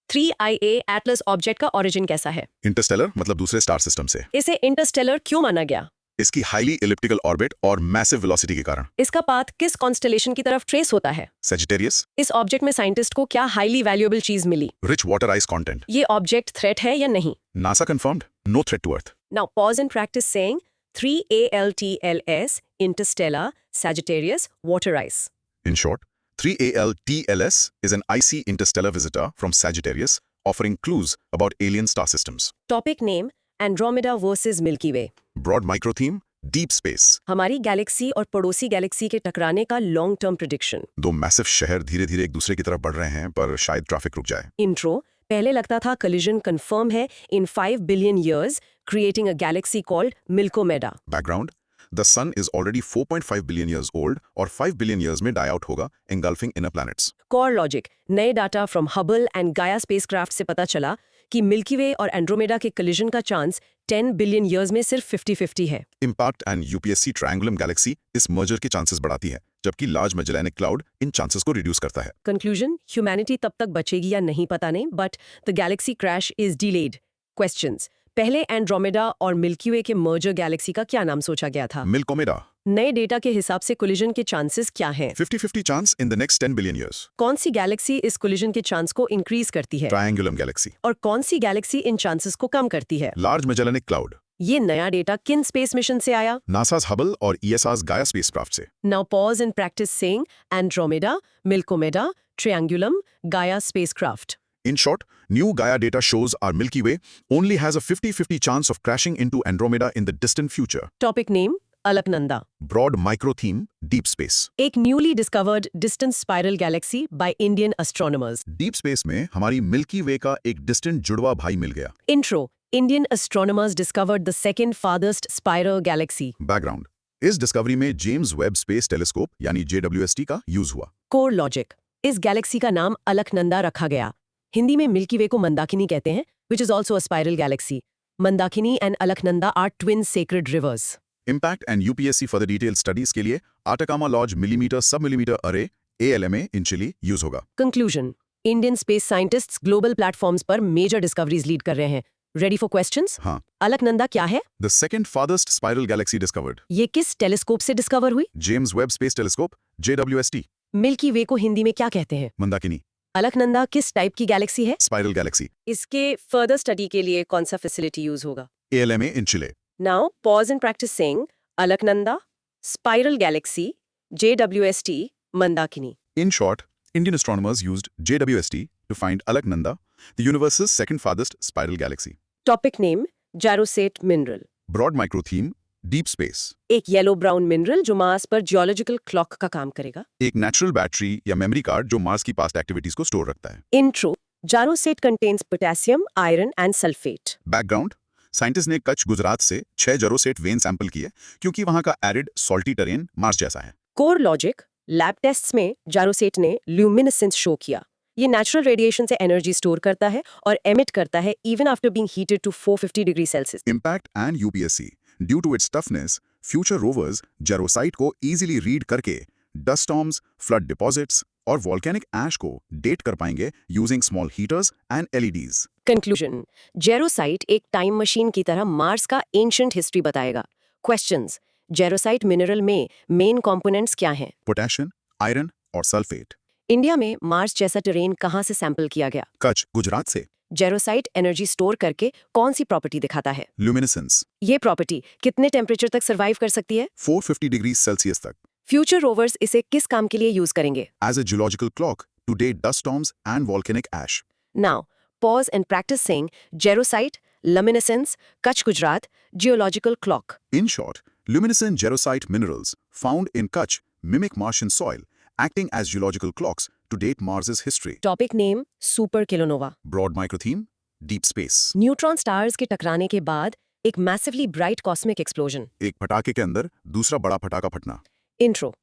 3IA Atlas object का ओरिजिन कैसा है? इंटरस्टेलर मतलब दूसरे स्टार सिस्टम से। इसे इंटरस्टेलर क्यों माना गया? इसकी हाईली इलिप्टिकल ऑर्बिट और मैसिव वेलोसिटी के कारण। इसका पाथ किस कॉन्स्टलेशन की तरफ ट्रेस होता है? सेजिटेरियस, इस ऑब्जेक्ट में साइंटिस्ट को क्या हाईली वैल्यूएबल चीज मिली? Rich water ice content. ये ऑब्जेक्ट थ्रेट है या नहीं? NASA confirmed, no threat to Earth. Now pause and practice saying 3ALTLS Interstellar Sagittarius Water Ice. In short, 3ALTLS is an icy interstellar visitor from Sagittarius, offering clues about alien star systems. Topic name Andromeda versus Milky Way. Broad micro theme, deep space. हमारी Galaxy और पड़ोसी Galaxy के टकराने का long term prediction. दो massive शहर धीरे धीरे एक दूसरे की तरफ बढ़ रहे हैं, पर शायद ट्रैफिक रुक जाए। इंट्रो. पहले लगता था कोलिजन कंफर्म है इन 5 billion years, creating a galaxy called Milkomeda. Background: The sun is already 4.5 billion years old और 5 billion years में die out होगा, engulfing inner planets. Core logic. नए डाटा फ्रॉम हबल एंड गाया spacecraft से पता चला कि मिल्की वे और एंड्रोमेडा के कोलिजन का चांस 10 बिलियन years में सिर्फ 50-50 है. Impact and UPSC Triangulum Galaxy इस मर्जर के चांसेस बढ़ाती है, जबकि लार्ज मैजेलेनिक क्लाउड इन चांसेस को रिड्यूस करता है। कंक्लूजन. ह्यूमैनिटी तब तक बचेगी या नहीं पता नहीं, but the Galaxy crash is delayed. Questions. पहले एंड्रोमेडा और मिल्की वे के मर्जर गैलेक्सी का क्या नाम सोचा गया था? मिल्कोमेडा। नए डेटा के हिसाब से कोलिजन के चांसेस क्या हैं? 50-50 chance in the next 10 billion years. कौन सी गैलेक्सी इस कोलिजन के चांस को इंक्रीज करती है? ट्रायंगुलम गैलेक्सी। और कौन सी गैलेक्सी इन चांसेस को कम करती है? Large Magellanic cloud. ये नया डेटा किन स्पेस मिशन से आया? नासा's हबल और ESA's गाया स्पेसक्राफ्ट से। Now pause and practice saying Andromeda, Milkomeda, Triangulum, Gaia spacecraft. In short, new Gaia data shows our Milky Way only has a 50-50 chance of crashing into Andromeda in the distant future. Topic name Alaknanda. Broad micro theme, deep space. एक newly discovered distant spiral Galaxy by Indian astronomers. Deep space में हमारी Milky Way का एक distant जुड़वा भाई मिल गया। Intro. Indian astronomers discovered the second farthest spiral galaxy. Background: इस discovery में जेम्स वेब स्पेस टेलीस्कोप यानी JWST का यूज हुआ। Core logic. इस गैलेक्सी का नाम अलकनंदा रखा गया. हिंदी में मिल्की वे को मंदाकिनी कहते हैं, which is also a spiral galaxy. Mandakini and Alaknanda are twin sacred rivers. Impact and UPSC further detailed studies के लिए Atacama Lodge millimeter sub-millimeter array ALMA in Chile use होगा। Conclusion. Indian space scientists global platforms पर major discoveries lead कर रहे हैं. Ready for questions? हाँ। अलकनंदा क्या है? The second farthest spiral galaxy discovered. ये किस टेलीस्कोप से डिस्कवर हुई? James Webb Space Telescope JWST. Milky Way को हिंदी में क्या कहते हैं? मंदाकिनी। अलकनंदा किस टाइप की गैलेक्सी है? Spiral galaxy. इसके फर्दर स्टडी के लिए कौन सा फैसिलिटी यूज होगा? ALMA in Chile. Now pause and practice saying Alaknanda, Spiral Galaxy, JWST, Mandakini. In short, Indian astronomers used JWST to find Alaknanda, the universe's second farthest spiral galaxy. Topic name Jarosate Mineral. Broad micro theme, deep space. एक yellow brown mineral जो Mars पर geological clock का काम करेगा. एक natural battery या memory card जो Mars की पास्ट एक्टिविटीज को स्टोर रखता है। Intro. Jarosate contains potassium, iron and sulfate. Background: scientist ने कच्छ गुजरात से 6 जरोसेट वेन सैंपल किए क्योंकि वहां का एरिड सॉल्टी टेरेन मार्स जैसा है। Core logic. लैब टेस्ट्स में जारोसेट ने ल्यूमिनेसेंस शो किया. ये नेचुरल रेडिएशन से एनर्जी स्टोर करता है और एमिट करता है even after being heated to 450 degree Celsius. Impact and UPSC. Due to its toughness, future rovers jarosite को easily read करके dust storms, flood deposits और volcanic ash को date कर पाएंगे using small heaters and LEDs. Conclusion. Jarosite एक time machine की तरह Mars का एंशिएंट हिस्ट्री बताएगा. क्वेश्चंस. जेरोसाइट मिनरल में मेन कंपोनेंट्स क्या हैं? Potassium, iron और sulfate. इंडिया में मार्स जैसा टेरेन कहाँ से सैंपल किया गया? कच्छ गुजरात से. जेरोसाइट एनर्जी स्टोर करके कौन सी प्रॉपर्टी दिखाता है? Luminescence. ये प्रॉपर्टी कितने टेम्परेचर तक सर्वाइव कर सकती है? 450 डिग्री सेल्सियस तक. फ्यूचर रोवर्स इसे किस काम के लिए यूज करेंगे? As a geological clock to date dust storms and volcanic ash. Now pause and practice saying jarosite, luminescence, Kutch Gujarat, geological clock. In short, luminescent jarosite minerals found in Kutch mimic Martian soil, acting as geological clocks to date Mars's history. Topic name super kilonova. Broad micro theme, deep space. Neutron stars के टकराने के बाद एक massively bright cosmic explosion. एक पटाखे के अंदर दूसरा बड़ा पटाखा फटना. इंट्रो.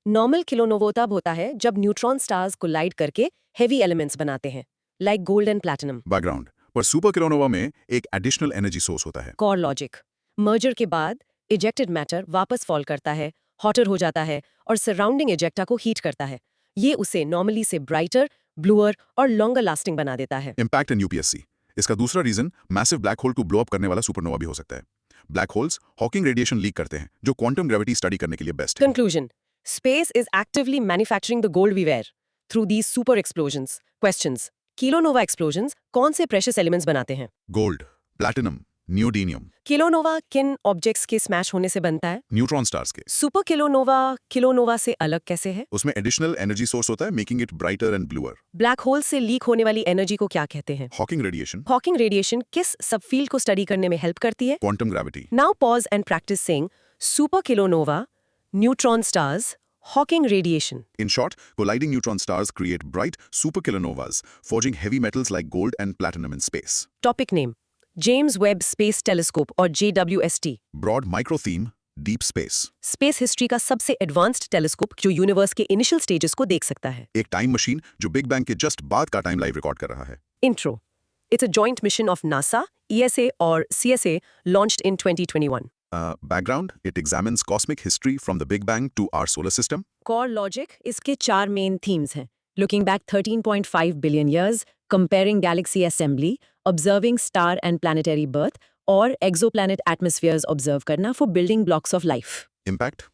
नॉर्मल किलोनोवा तब होता है जब न्यूट्रॉन स्टार्स कोलाइड करके हेवी एलिमेंट्स बनाते हैं, like gold and platinum. Background: पर सुपर किलोनोवा में एक एडिशनल एनर्जी सोर्स होता है. Core logic. मर्जर के बाद इजेक्टेड मैटर वापस फॉल करता है, हॉटर हो जाता है और सराउंडिंग इजेक्टा को हीट करता है. ये उसे नॉर्मली से ब्राइटर, ब्लूअर और लॉन्गर लास्टिंग बना देता है. Impact and UPSC. इसका दूसरा रीजन मैसिव ब्लैक होल को ब्लो अप करने वाला सुपरनोवा भी हो सकता है. Black holes Hawking radiation leak करते हैं जो क्वांटम ग्रेविटी स्टडी करने के लिए बेस्ट है। Conclusion. Space is actively manufacturing the gold we wear through these super explosions. Questions. Kilonova explosions कौन से precious elements बनाते हैं? गोल्ड, प्लैटिनम, नियोडीनियम, किलोनोवा किन ऑब्जेक्ट्स के स्मैश होने से बनता है? न्यूट्रॉन स्टार्स के। सुपर किलोनोवा किलोनोवा से अलग कैसे है? उसमें एडिशनल एनर्जी सोर्स होता है making it brighter and bluer. Black hole से लीक होने वाली एनर्जी को क्या कहते हैं? हॉकिंग रेडिएशन, हॉकिंग रेडिएशन किस सबफील्ड को स्टडी करने में हेल्प करती है? Quantum gravity. Now pause and practice saying super kilonova, neutron stars, Hawking radiation. In short, colliding neutron stars create bright superkilonovas, forging heavy metals like gold and platinum in space. Topic name James Webb space telescope और JWST. Broad micro theme, deep space. Space history का सबसे advanced telescope जो universe के initial stages को देख सकता है. एक टाइम मशीन जो बिग बैंग के जस्ट बाद का टाइम लाइव रिकॉर्ड कर रहा है। Intro. It's a joint mission of NASA, ESA or CSA launched in 2021. Background, it examines cosmic history from the Big Bang to our solar system. Core logic इसके 4 main themes हैं. Looking back 13.5 billion years, comparing galaxy assembly, observing star and planetary birth, और exoplanet atmospheres observe करना for building blocks of life. Impact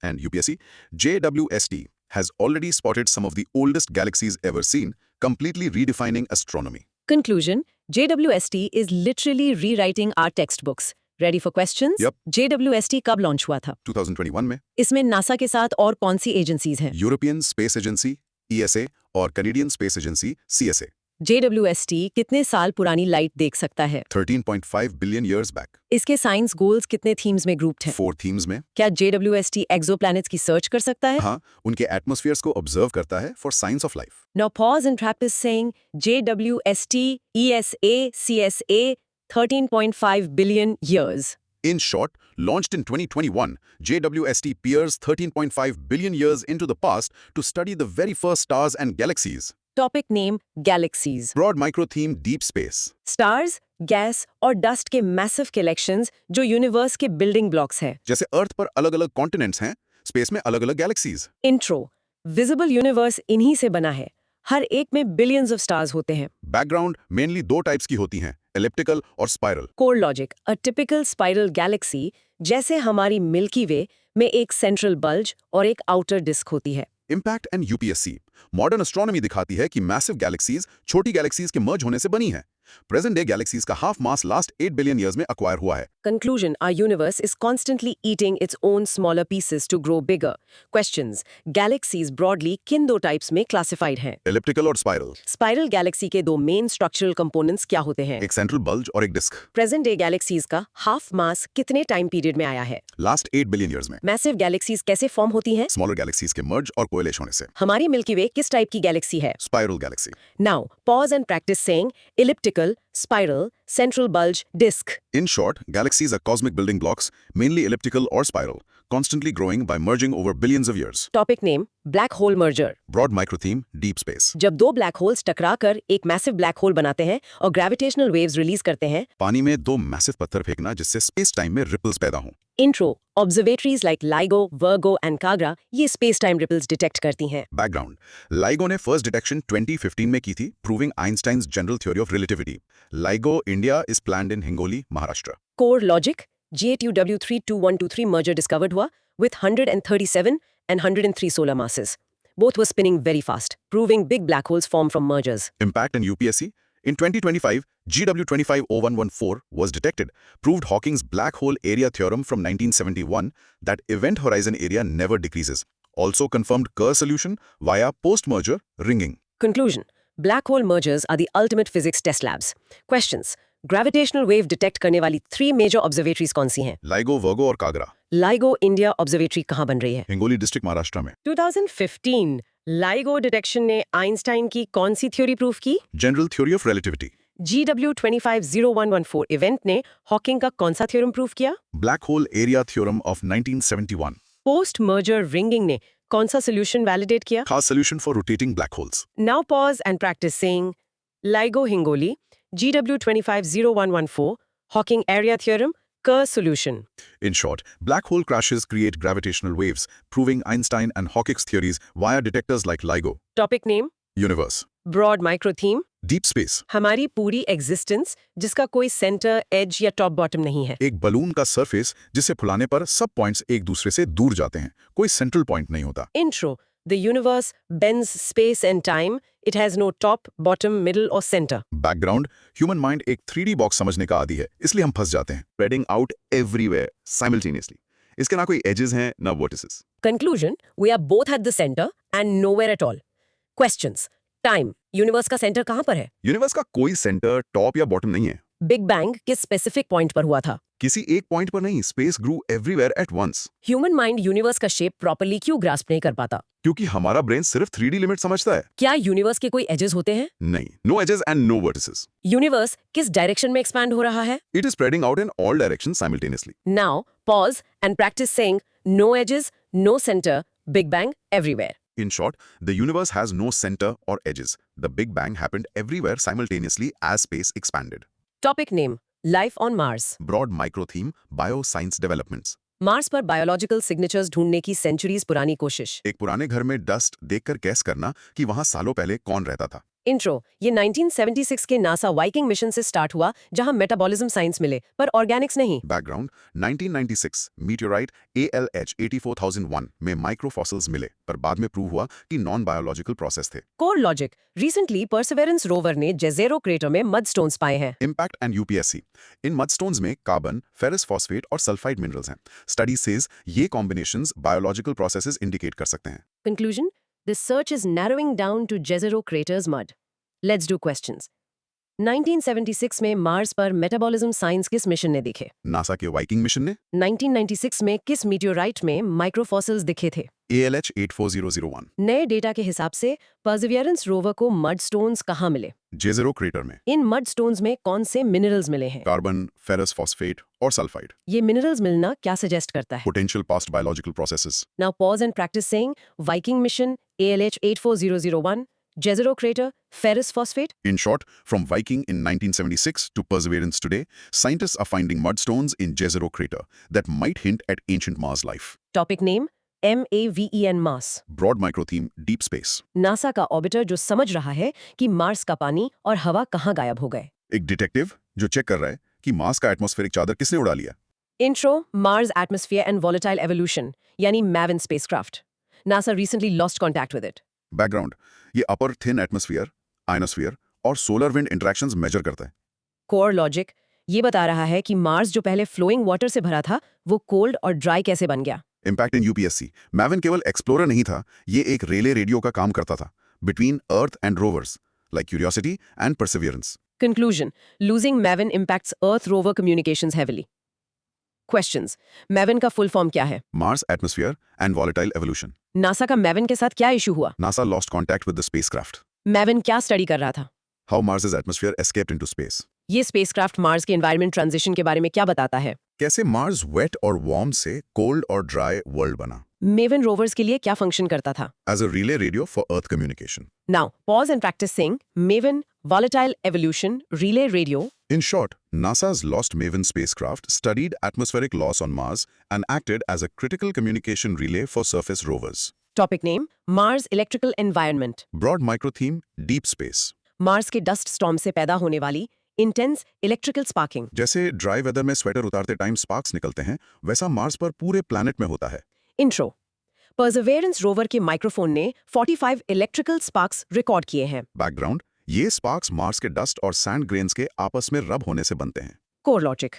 and UPSC, JWST has already spotted some of the oldest galaxies ever seen, completely redefining astronomy. Conclusion, JWST is literally rewriting our textbooks. Ready for questions? Yep. JWST कब launch हुआ था? 2021 में इसमें NASA के साथ और कौन सी agencies हैं? यूरोपियन स्पेस एजेंसी ESA और Canadian space agency CSA। JWST कितने साल पुरानी लाइट देख सकता है? 13.5 बिलियन years back। इसके साइंस गोल्स कितने थीम्स में ग्रुप्ड हैं? 4 themes में। क्या JWST एक्सोप्लैनेट्स की सर्च कर सकता है? हाँ, उनके एटमॉस्फेयर्स को ऑब्जर्व करता है for science of life. Now pause and practice saying JWST, ESA, CSA, 13.5 billion years. In short, launched in 2021, JWST peers 13.5 billion years into the past to study the very first stars and galaxies. Topic name Galaxies. Broad micro theme deep space. Stars, gas और dust के massive collections जो universe के building blocks हैं. जैसे अर्थ पर अलग-अलग continents हैं, space में अलग-अलग गैलेक्सीज। इंट्रो. विजिबल यूनिवर्स इन्हीं से बना है. हर एक में बिलियंस ऑफ स्टार्स होते हैं. बैकग्राउंड मेनली 2 टाइप्स की होती हैं, एलिप्टिकल और spiral. Core logic, a typical spiral Galaxy जैसे हमारी मिल्की वे में एक सेंट्रल बल्ज और एक आउटर डिस्क होती है. Impact and UPSC, modern astronomy दिखाती है कि मैसिव गैलेक्सीज छोटी गैलेक्सीज के मर्ज होने से बनी हैं। प्रेजेंट डे गैलेक्सीज का हाफ मास लास्ट 8 बिलियन ईयर्स में एक्वायर हुआ है। Conclusion, our universe is constantly eating its own smaller pieces to grow bigger. Questions, galaxies broadly किन 2 टाइप्स में क्लासिफाइड हैं? एलिप्टिकल और स्पाइरल। स्पाइरल गैलेक्सी के 2 मेन स्ट्रक्चरल कंपोनेंट्स क्या होते हैं? एक सेंट्रल बल्ज और एक डिस्क। प्रेजेंट डे गैलेक्सीज का हाफ मास कितने टाइम पीरियड में आया है? लास्ट 8 बिलियन ईयर्स में। मैसिव गैलेक्सीज कैसे फॉर्म होती हैं? स्मॉलर गैलेक्सीज के मर्ज और कोएलेश होने से। हमारी मिल्की वे किस टाइप की गैलेक्सी है? Spiral Galaxy. Now, pause and practice saying elliptical, spiral, central bulge, disk. In short, galaxies are cosmic building blocks, mainly elliptical or spiral, constantly growing by merging over billions of years. Topic name, black hole merger. Broad micro theme, deep space. जब 2 black holes टकराकर एक massive black whole बनाते हैं और gravitational waves release करते हैं. पानी में 2 मैसिव पत्थर फेंकना जिससे स्पेस टाइम में रिपल्स पैदा हों। Intro, observatories like LIGO, Virgo and Kagra ये स्पेस टाइम रिपल्स डिटेक्ट करती हैं. बैकग्राउंड, LIGO ने फर्स्ट डिटेक्शन 2015 में की थी, proving Einstein's general theory of relativity. LIGO India is planned in Hingoli, Maharashtra. Core logic, J2W32123 merger discovered हुआ with 137 and 103 solar masses. Both were spinning very fast, proving big black holes form from mergers. Impact and UPSC, in 2025, GW250114 was detected, proved Hawking's black hole area theorem from 1971 that event horizon area never decreases. Also confirmed Kerr solution via post-merger ringing. Conclusion, black hole mergers are the ultimate physics test labs. Questions, gravitational wave detect करने वाली 3 major observatories कौन सी हैं? LIGO, Virgo और कागरा। LIGO India Observatory कहाँ बन रही है? Hingoli district, Maharashtra में। 2015 LIGO डिटेक्शन ने आइंस्टाइन की कौन सी थ्योरी प्रूफ की? General theory of relativity. GW250114 event ने हॉकिंग का कौन सा थ्योरम प्रूफ किया? Black hole area theorem of 1971। Post merger ringing ने कौन सा सोल्यूशन वैलिडेट किया? खास solution for rotating black holes. Now pause and practice saying LIGO Hingoli, GW250114, Hawking area theorem, Kerr solution. In short, black hole crashes create gravitational waves, proving Einstein and Hawking's theories via detectors like LIGO. Topic name, Universe. Broad micro theme, deep space, हमारी पूरी existence जिसका कोई centre, edge या top bottom नहीं है। एक balloon का surface जिसे फुलाने पर सब पॉइंट्स एक दूसरे से दूर जाते हैं, कोई सेंट्रल पॉइंट नहीं होता। Intro. The universe bends space and time. It has no top, bottom, middle or center. Background, human mind एक 3D बॉक्स समझने का आदी है, इसलिए हम फंस जाते हैं। Spreading out everywhere simultaneously. इसके ना कोई एजेस हैं ना vertices. Conclusion. We are both at the center and nowhere at all. Questions. Time. Universe का सेंटर कहाँ पर है? यूनिवर्स का कोई सेंटर, टॉप या बॉटम नहीं है। बिग बैंग किस स्पेसिफिक पॉइंट पर हुआ था? किसी एक पॉइंट पर नहीं, space grew everywhere at once. Human mind universe का शेप प्रॉपर्ली क्यों ग्रास्प नहीं कर पाता? क्योंकि हमारा ब्रेन सिर्फ 3D लिमिट समझता है। क्या यूनिवर्स के कोई एजेस होते हैं? नहीं, no edges and no vertices. Universe किस डायरेक्शन में एक्सपैंड हो रहा है? It is spreading out in all direction simultaneously. Now, pause and practice saying no edges, no center, Big Bang everywhere. In short, the universe has no center or edges. The Big Bang happened everywhere simultaneously as space expanded. Topic name: Life on Mars. Broad micro theme, bioscience developments. Mars पर biological signatures ढूंढने की centuries पुरानी कोशिश। एक पुराने घर में dust देखकर गैस करना कि वहां सालों पहले कौन रहता था। इंट्रो: ये 1976 के नासा वाइकिंग मिशन से स्टार्ट हुआ जहां मेटाबॉलिज्म साइंस मिले पर ऑर्गेनिक्स नहीं। बैकग्राउंड, 1996 मीटियोराइट ALH 84001 में माइक्रोफॉसिल्स मिले, पर बाद में प्रूव हुआ कि नॉन बायोलॉजिकल प्रोसेस थे। कोर लॉजिक: रिसेंटली परसेवेरेंस रोवर ने जेजेरो क्रेटर में मडस्टोन्स पाए हैं। इम्पैक्ट एंड UPSC, इन मडस्टोन्स में कार्बन, फेरस फॉस्फेट और सल्फाइड मिनरल्स हैं। स्टडी सेज ये कॉम्बिनेशंस बायोलॉजिकल प्रोसेसेस इंडिकेट कर सकते हैं। Conclusion: This search is narrowing down to Jezero crater's mud. Let's do questions. 1976 में मार्स पर मेटाबॉलिज्म साइंस किस मिशन ने दिखे? नासा के वाइकिंग मिशन ने। 1996 में किस मीटियोराइट में माइक्रोफॉसिल्स दिखे थे? ALH 84001। नए डेटा के हिसाब से परसिवियरेंस रोवर को मड स्टोन्स कहाँ मिले? जेजेरो क्रेटर में। इन मड स्टोन्स में कौन से मिनरल्स मिले हैं? कार्बन, फेरस फॉस्फेट और सल्फाइड। ये मिनरल्स मिलना क्या सजेस्ट करता है? Potential past biological processes. Now pause and practice saying Viking mission, ALH 84001, Jezero crater, ferrous phosphate. In short, from Viking in 1976 to Perseverance today, scientists are finding mudstones in Jezero crater that might hint at ancient Mars life. Topic name: MAVEN Mars. Broad micro theme, deep space. NASA का orbiter जो समझ रहा है कि Mars का पानी और हवा कहाँ गायब हो गए। एक डिटेक्टिव जो चेक कर रहा है कि मार्स का एटमॉस्फेरिक चादर किसने उड़ा लिया। Intro: Mars Atmosphere and Volatile Evolution, यानी MAVEN spacecraft. NASA recently lost contact with it. Background, ये अपर थिन एटमॉस्फेयर, आयनोस्फीयर और सोलर विंड इंटरेक्शंस मेजर करता है। कोर लॉजिक ये बता रहा है कि मार्स जो पहले फ्लोइंग वाटर से भरा था वो कोल्ड और ड्राई कैसे बन गया। इम्पैक्ट इन UPSC, मैवन केवल एक्सप्लोरर नहीं था, ये एक रेले रेडियो का काम करता था between earth and rovers like Curiosity and Perseverance. Conclusion: Losing MAVEN impacts Earth rover communications heavily. Questions: MAVEN का फुल फॉर्म क्या है? Mars atmosphere and volatile evolution. NASA का MAVEN के साथ क्या इशू हुआ? NASA lost contact with the spacecraft. MAVEN क्या study कर रहा था? How Mars's atmosphere escaped into space. ये स्पेसक्राफ्ट मार्स के एनवायरनमेंट ट्रांजिशन के बारे में क्या बताता है? कैसे मार्स वेट और वार्म से कोल्ड और ड्राई वर्ल्ड बना। MAVEN रोवर्स के लिए क्या फंक्शन करता था? As a relay radio for Earth communication. Now, pause and practice saying MAVEN, volatile evolution, relay radio. In short, NASA's lost MAVEN spacecraft studied atmospheric loss on Mars and acted as a critical communication relay for surface rovers. Topic name: Mars electrical environment. Broad micro theme, deep space. Mars के dust storm से पैदा होने वाली intense electrical sparking. जैसे dry weather में sweater उतारते time sparks निकलते हैं, वैसा मार्स पर पूरे प्लैनेट में होता है। इंट्रो: परसिवियरेंस रोवर के माइक्रोफोन ने 45 इलेक्ट्रिकल स्पार्क्स रिकॉर्ड किए हैं। बैकग्राउंड, ये स्पार्क्स मार्स के डस्ट और सैंड ग्रेन्स के आपस में रब होने से बनते हैं। Core logic: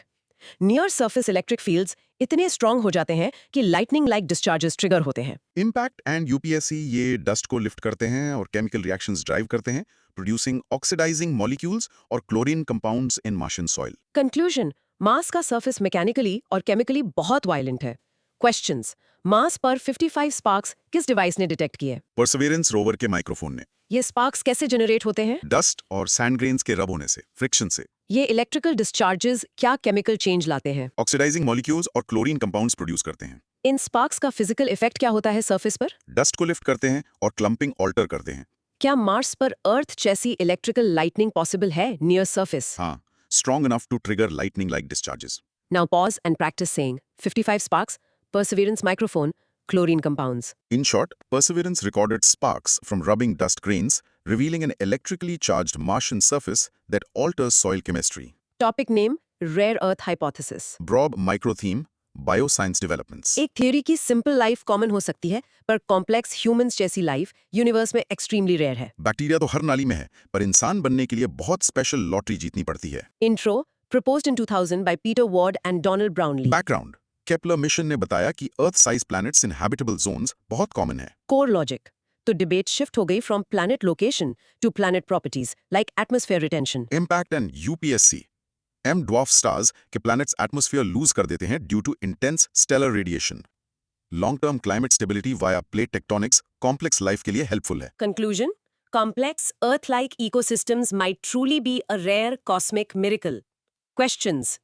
near surface electric fields इतने स्ट्रांग हो जाते हैं कि लाइटनिंग लाइक डिस्चार्जेस ट्रिगर होते हैं। इम्पैक्ट एंड UPSC ये डस्ट को लिफ्ट करते हैं और केमिकल रिएक्शंस ड्राइव करते हैं, प्रोड्यूसिंग ऑक्सीडाइजिंग मॉलिक्यूल्स और chlorine compounds in Martian soil. Conclusion: Mars का सरफेस मैकेनिकली और केमिकली बहुत वायलेंट है। क्वेश्चंस: मार्स पर 55 स्पार्क्स किस डिवाइस ने डिटेक्ट किए? परसिवियरेंस रोवर के माइक्रोफोन ने। ये स्पार्क्स कैसे जनरेट होते हैं? डस्ट और सैंड ग्रेन्स के रब होने से, फ्रिक्शन से। ये इलेक्ट्रिकल डिस्चार्जेस क्या केमिकल चेंज लाते हैं? ऑक्सीडाइजिंग मॉलिक्यूल्स और क्लोरीन कंपाउंड्स प्रोड्यूस करते हैं। इन स्पार्क्स का फिजिकल इफेक्ट क्या होता है सरफेस पर? डस्ट को लिफ्ट करते हैं और क्लंपिंग ऑल्टर करते हैं। क्या मार्स पर अर्थ जैसी इलेक्ट्रिकल लाइटनिंग पॉसिबल है नियर सरफेस? हाँ, strong enough to trigger lightning like discharges. Now pause and practice saying 55 sparks, Perseverance microphone, chlorine compounds. In short, Perseverance recorded sparks from rubbing dust grains, revealing an electrically charged Martian surface that alters soil chemistry. Topic name: Rare Earth Hypothesis. Broad micro-theme, bioscience developments. एक theory की simple life common हो सकती है, पर complex humans जैसी life universe में extremely rare है। Bacteria तो हर नाली में है, पर इंसान बनने के लिए बहुत स्पेशल लॉटरी जीतनी पड़ती है। Intro, proposed in 2000 by Peter Ward and Donald Brownlee. Background, Kepler mission ने बताया कि Earth size planets in habitable zones बहुत कॉमन है। Core logic. तो डिबेट शिफ्ट हो गई from planet location to planet properties like atmosphere retention. Impact and UPSC, M dwarf stars के planets atmosphere lose कर देते हैं due to intense stellar radiation. Long term climate stability via plate tectonics complex life के लिए helpful है। Conclusion: complex Earth-like ecosystems might truly be a rare cosmic miracle. Questions: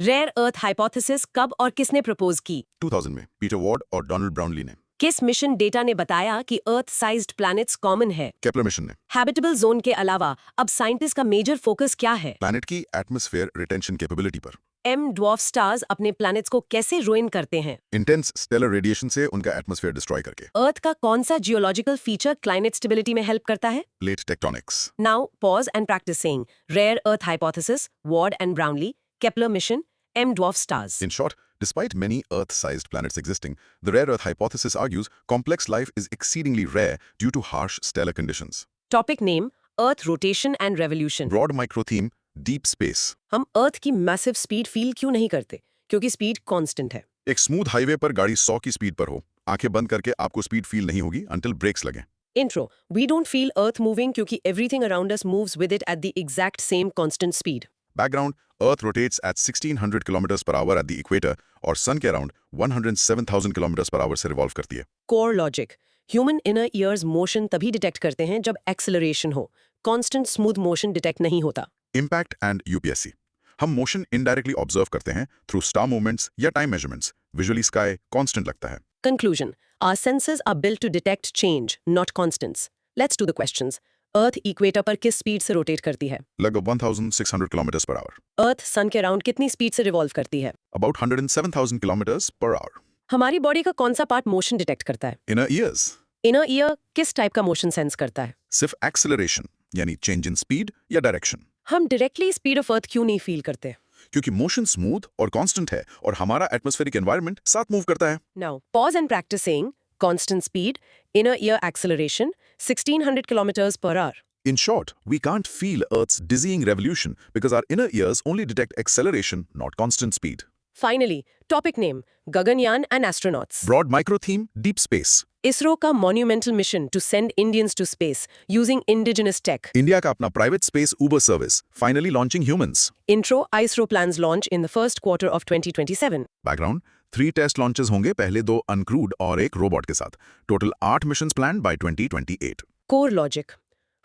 Rare Earth hypothesis कब और किसने propose की? 2000 में Peter ward और Donald Brownlee ने। किस मिशन डेटा ने बताया कि अर्थ-साइज्ड प्लैनेट्स कॉमन है? केपलर मिशन ने। हैबिटेबल जोन के अलावा अब साइंटिस्ट का मेजर फोकस क्या है? प्लैनेट की एटमॉस्फेयर रिटेंशन कैपेबिलिटी पर। एम ड्वार्फ स्टार्स अपने प्लैनेट्स को कैसे रुइन करते हैं? इंटेंस स्टेलर रेडिएशन से उनका एटमॉस्फेयर डिस्ट्रॉय करके। अर्थ का कौन सा जियोलॉजिकल फीचर क्लाइमेट स्टेबिलिटी में हेल्प करता है? Plate tectonics. Now, pause and practice saying Rare Earth Hypothesis, Ward and Brownlee, Kepler Mission, M dwarf stars. In short, despite many Earth-sized planets existing, the rare Earth hypothesis argues complex life is exceedingly rare due to harsh stellar conditions. Topic name: Earth Rotation and Revolution. Broad micro-theme, deep space. हम Earth की massive speed feel क्यों नहीं करते? क्योंकि speed constant है. एक smooth highway पर गाड़ी 100 की स्पीड पर हो, आंखें बंद करके आपको स्पीड फील नहीं होगी until ब्रेक्स लगें। Intro: We don't feel Earth moving क्योंकि everything around us moves with it at the exact same constant speed. Background: Earth rotates at 1600 kilometers per hour at the equator और सन के around 107,000 kilometers per hour से revolve करती है। Core logic: Human inner ears motion तभी detect करते हैं जब acceleration हो. Constant smooth motion डिटेक्ट नहीं होता. इम्पैक्ट एंड यूपीएससी, हम मोशन इनडायरेक्टली ऑब्जर्व करते हैं थ्रू स्टार मूवमेंट्स या time measurements. Visually sky constant लगता है। Conclusion: Our senses are built to detect change, not constants. Let's do the questions. Earth equator पर किस स्पीड से rotate करती है? लगभग 1600 kilometers per hour। Earth सन के अराउंड कितनी स्पीड से रिवॉल्व करती है? About 107,000 kilometers per hour। हमारी बॉडी का कौन सा पार्ट मोशन डिटेक्ट करता है? Inner ears, इनर ईयर किस टाइप का मोशन सेंस करता है? सिर्फ एक्सेलरेशन यानी चेंज इन स्पीड या डायरेक्शन। हम डायरेक्टली स्पीड ऑफ अर्थ क्यों नहीं फील करते? क्योंकि मोशन स्मूथ और कांस्टेंट है और हमारा एटमॉस्फेरिक एनवायरनमेंट साथ मूव करता है। Now pause and practice saying constant speed, inner ear acceleration, 1600 kilometres per hour. In short, we can't feel Earth's dizzying revolution because our inner ears only detect acceleration, not constant speed. Finally, topic name: Gaganyaan and astronauts. Broad micro theme, deep space. ISRO का monumental mission to send Indians to space using indigenous tech. India का अपना private space Uber service, finally launching humans. Intro: ISRO plans launch in the first quarter of 2027. Background: 3 test launches होंगे, पहले 2 uncrewed और एक robot के साथ। Total 8 missions planned by 2028। Core logic: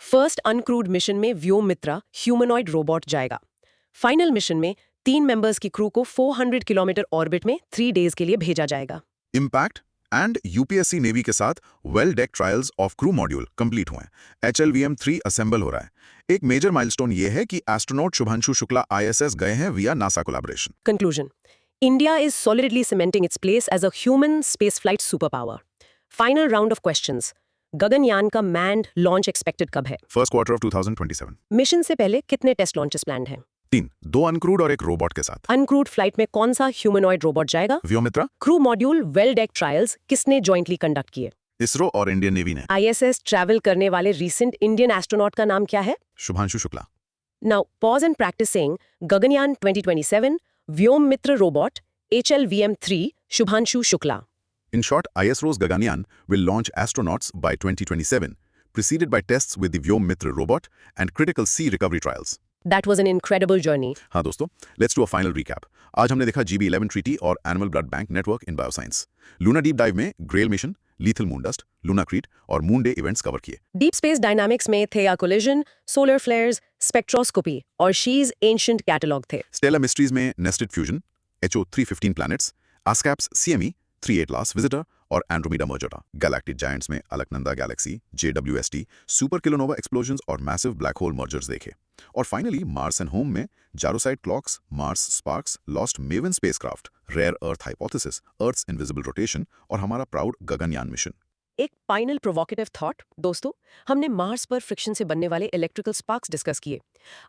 first uncrewed mission में Vyommitra humanoid robot जाएगा. Final mission में 3 members की क्रू को 400 किलोमीटर ऑर्बिट में 3 डेज के लिए भेजा जाएगा. इम्पैक्ट एंड यूपीएससी नेवी के साथ well deck trials of crew module complete हुए हैं। HLVM-3 असेंबल हो रहा है। एक मेजर माइलस्टोन ये है कि एस्ट्रोनॉट शुभांशु शुक्ला ISS गए हैं विया NASA collaboration. Conclusion: India is solidly cementing its place as a human spaceflight superpower. Final round of questions. Gaganyaan का मैन्ड लॉन्च एक्सपेक्टेड कब है? First quarter of 2027। मिशन से पहले कितने टेस्ट लॉन्चेस प्लान्ड हैं? 3, 2 अनक्रूड और एक रोबोट के साथ। अनक्रूड फ्लाइट में कौन सा ह्यूमनॉइड रोबोट जाएगा? Vyommitra. Crew module well deck trials किसने जॉइंटली कंडक्ट किए? इसरो और इंडियन नेवी ने। ISS ट्रैवल करने वाले रीसेंट इंडियन एस्ट्रोनॉट का नाम क्या है? Shubhanshu Shukla. Now pause and practice saying Gaganyaan 2027, Vyom-Mitra robot, HLVM-3, Shubhanshu Shukla. In short, ISRO's Gaganyaan will launch astronauts by 2027, preceded by tests with the Vyom-Mitra robot and critical sea recovery trials. That was an incredible journey. हाँ दोस्तों, let's do a final recap. आज हमने देखा GB11 treaty और animal blood bank network in bioscience. Luna deep dive में GRAIL mission, lethal moon dust, lunacrete और moon day events cover किए। Deep space dynamics में Theia collision, solar flares, spectroscopy और She's ancient catalog थे. Stellar mysteries में nested fusion, HO 315 planets, ASCAP's CME 38 last visitor और Andromeda merger था। Galactic giants में Alaknanda galaxy, JWST, super kilonova explosions और massive black hole mergers देखे। और finally Mars and home में jarosite clocks, Mars sparks, lost MAVEN spacecraft, rare Earth hypothesis, Earth's invisible rotation और हमारा proud Gaganyaan mission. एक final provocative thought दोस्तों, हमने Mars पर फ्रिक्शन से बनने वाले इलेक्ट्रिकल स्पार्क्स डिस्कस किए।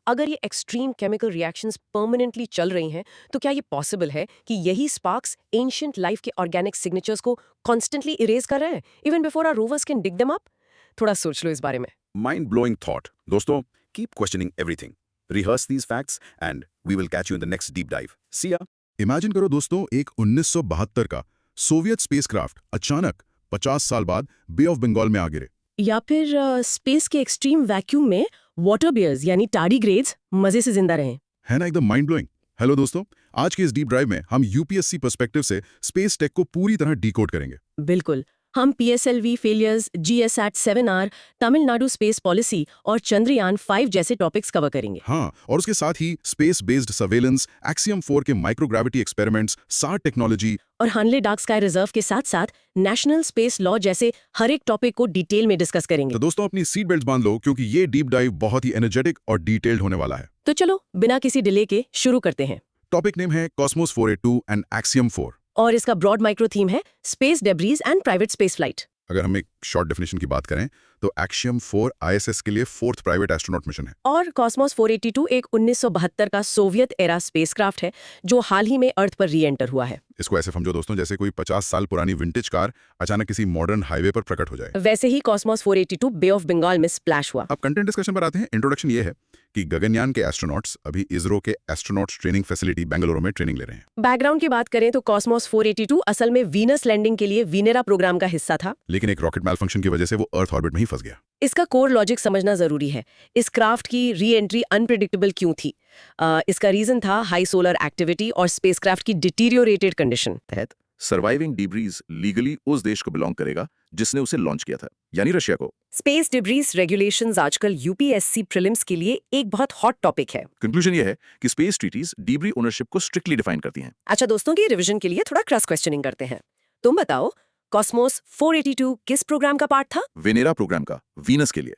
अगर ये एक्सट्रीम केमिकल रिएक्शंस परमानेंटली चल रही हैं तो क्या ये पॉसिबल है कि यही स्पार्क्स एंशिएंट लाइफ के ऑर्गेनिक सिग्नेचर्स को कॉन्स्टेंटली इरेज कर रहे हैं even before our rovers can dig them up? थोड़ा सोच लो इस बारे में। माइंड ब्लोइंग थॉट दोस्तों, keep questioning everything, rehearse these facts and we will catch you in the next deep dive. See ya. Imagine करो दोस्तों, एक 1972 का सोवियत स्पेसक्राफ्ट अचानक 50 साल बाद बे ऑफ बंगाल में आ गिरे। या फिर स्पेस के एक्सट्रीम वैक्यूम में वाटर बियर्स यानी टार्डीग्रेड्स मजे से जिंदा रहे। है ना एकदम माइंड ब्लोइंग। हेलो दोस्तों, आज के इस डीप ड्राइव में हम यूपीएससी पर्सपेक्टिव से स्पेस टेक को पूरी तरह डीकोड करेंगे। बिल्कुल, हम PSLV failures, GSAT 7R, Tamil Nadu space policy और चंद्रयान 5 जैसे टॉपिक्स कवर करेंगे। हाँ, और उसके साथ ही स्पेस बेस्ड सर्वेलेंस, एक्सियम 4 के माइक्रोग्रेविटी एक्सपेरिमेंट्स, SAR टेक्नोलॉजी और हनले डार्क स्काई रिजर्व के साथ साथ नेशनल स्पेस लॉ जैसे हर एक टॉपिक को डिटेल में डिस्कस करेंगे। तो दोस्तों अपनी सीट बेल्ट बांध लो, क्योंकि ये डीप डाइव बहुत ही एनर्जेटिक और डिटेल्ड होने वाला है। तो चलो बिना किसी डिले के शुरू करते हैं। टॉपिक नेम है कॉस्मोस 482 एंड एक्सियम 4। और इसका ब्रॉड माइक्रो थीम है space debris and private space flight. अगर हम एक शॉर्ट डेफिनेशन की बात करें तो एक्सियम 4 ISS के लिए 4th प्राइवेट एस्ट्रोनॉट मिशन है। और कॉस्मोस 482 एक 1972 का सोवियत एरा स्पेसक्राफ्ट है जो हाल ही में अर्थ पर री एंटर हुआ है। इसको ऐसे समझो दोस्तों, जैसे कोई 50 साल पुरानी विंटेज कार अचानक किसी मॉडर्न हाईवे पर प्रकट हो जाए। वैसे ही कॉस्मोस 482 बे ऑफ बंगाल में स्प्लैश हुआ। अब कंटेंट डिस्कशन पर आते हैं। इंट्रोडक्शन ये है कि गगनयान के एस्ट्रोनॉट्स अभी इसरो के एस्ट्रोनॉट्स ट्रेनिंग फैसिलिटी बेंगलुरु में ट्रेनिंग ले रहे हैं। बैकग्राउंड की बात करें तो कॉस्मोस 482 असल में वीनस लैंडिंग के लिए वीनेरा प्रोग्राम का हिस्सा था, लेकिन एक रॉकेट मैलफंक्शन की वजह से वो अर्थ ऑर्बिट में ही फंस गया। इसका कोर लॉजिक समझना जरूरी है। इस क्राफ्ट की री एंट्री अनप्रेडिक्टेबल क्यों थी? इसका रीजन था हाई सोलर एक्टिविटी और स्पेसक्राफ्ट की डिटीरियोरेटेड कंडीशन। तहत सर्वाइविंग डिब्रीज लीगली उस देश को बिलोंग करेगा जिसने उसे लॉन्च किया था, यानी रशिया को। स्पेस डिब्रीज रेगुलेशंस आजकल यूपीएससी प्रीलिम्स के लिए एक बहुत हॉट टॉपिक है। कंक्लूजन ये है कि स्पेस ट्रीटीज डिब्री ओनरशिप को स्ट्रिक्टली डिफाइन करती हैं। अच्छा दोस्तों, की रिवीजन के लिए थोड़ा क्रॉस क्वेश्चनिंग करते हैं। तुम बताओ, कॉस्मोस 482 किस प्रोग्राम का पार्ट था? वेनेरा प्रोग्राम का, वीनस के लिए।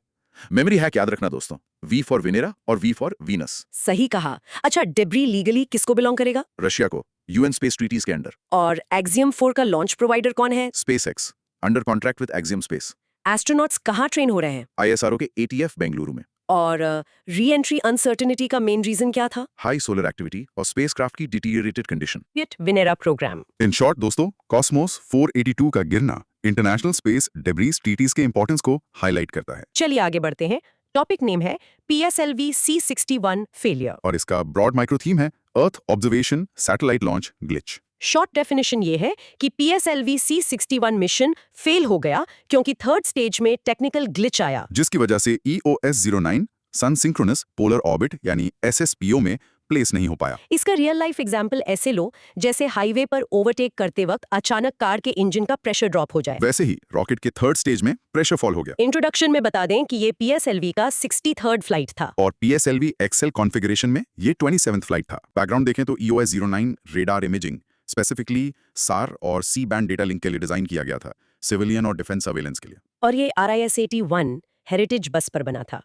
मेमोरी हैक याद रखना दोस्तों, V फॉर वेनेरा और V फॉर वीनस। सही कहा। अच्छा, डिब्री लीगली किसको बिलोंग करेगा? रशिया को, यूएन स्पेस ट्रीटीज के अंडर। और एक्सियम 4 का लॉन्च प्रोवाइडर कौन है? SpaceX, under contract with axiom space. Astronauts कहाँ ट्रेन हो रहे हैं? ISRO के ATF बेंगलुरु में। और री एंट्री अनसर्टेनिटी का मेन रीजन क्या था? हाई सोलर एक्टिविटी और स्पेसक्राफ्ट की डिटीरियोरेटेड कंडीशन। विनेरा प्रोग्राम। इन शॉर्ट दोस्तों, कॉस्मोस 482 का गिरना इंटरनेशनल स्पेस डेब्रीज ट्रीटीज के इंपॉर्टेंस को हाईलाइट करता है। चलिए आगे बढ़ते हैं। टॉपिक नेम है PSLV C61 फेलियर। और इसका ब्रॉड माइक्रो थीम है earth observation satellite launch glitch. Short definition ये है कि PSLV C61 मिशन फेल हो गया क्योंकि थर्ड स्टेज में टेक्निकल ग्लिच आया, जिसकी वजह से EOS 09 सन सिंक्रोनस पोलर ऑर्बिट यानी SSPO में प्लेस नहीं हो पाया। इसका रियल लाइफ एग्जांपल ऐसे लो जैसे हाईवे पर ओवरटेक करते वक्त अचानक कार के इंजन का प्रेशर ड्रॉप हो जाए। वैसे ही रॉकेट के थर्ड स्टेज में प्रेशर फॉल हो गया। इंट्रोडक्शन में बता दें कि ये PSLV का 63rd फ्लाइट था। और PSLV XL कॉन्फ़िगरेशन में ये 27th फ्लाइट था। बैकग्राउंड देखें तो EOS 09 radar imaging specifically SAR और C बैंड डेटा लिंक के लिए डिजाइन किया गया था, सिविलियन और डिफेंस सर्वेलेंस के लिए। और ये RIS-81 हेरिटेज बस पर बना था।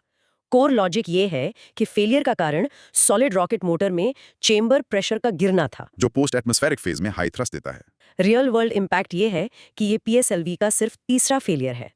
कोर लॉजिक ये है कि फेलियर का कारण सॉलिड रॉकेट मोटर में चेंबर प्रेशर का गिरना था, जो पोस्ट एटमॉस्फेरिक फेज में हाई थ्रस्ट देता है। रियल वर्ल्ड इम्पैक्ट ये है कि ये PSLV का सिर्फ तीसरा फेलियर है,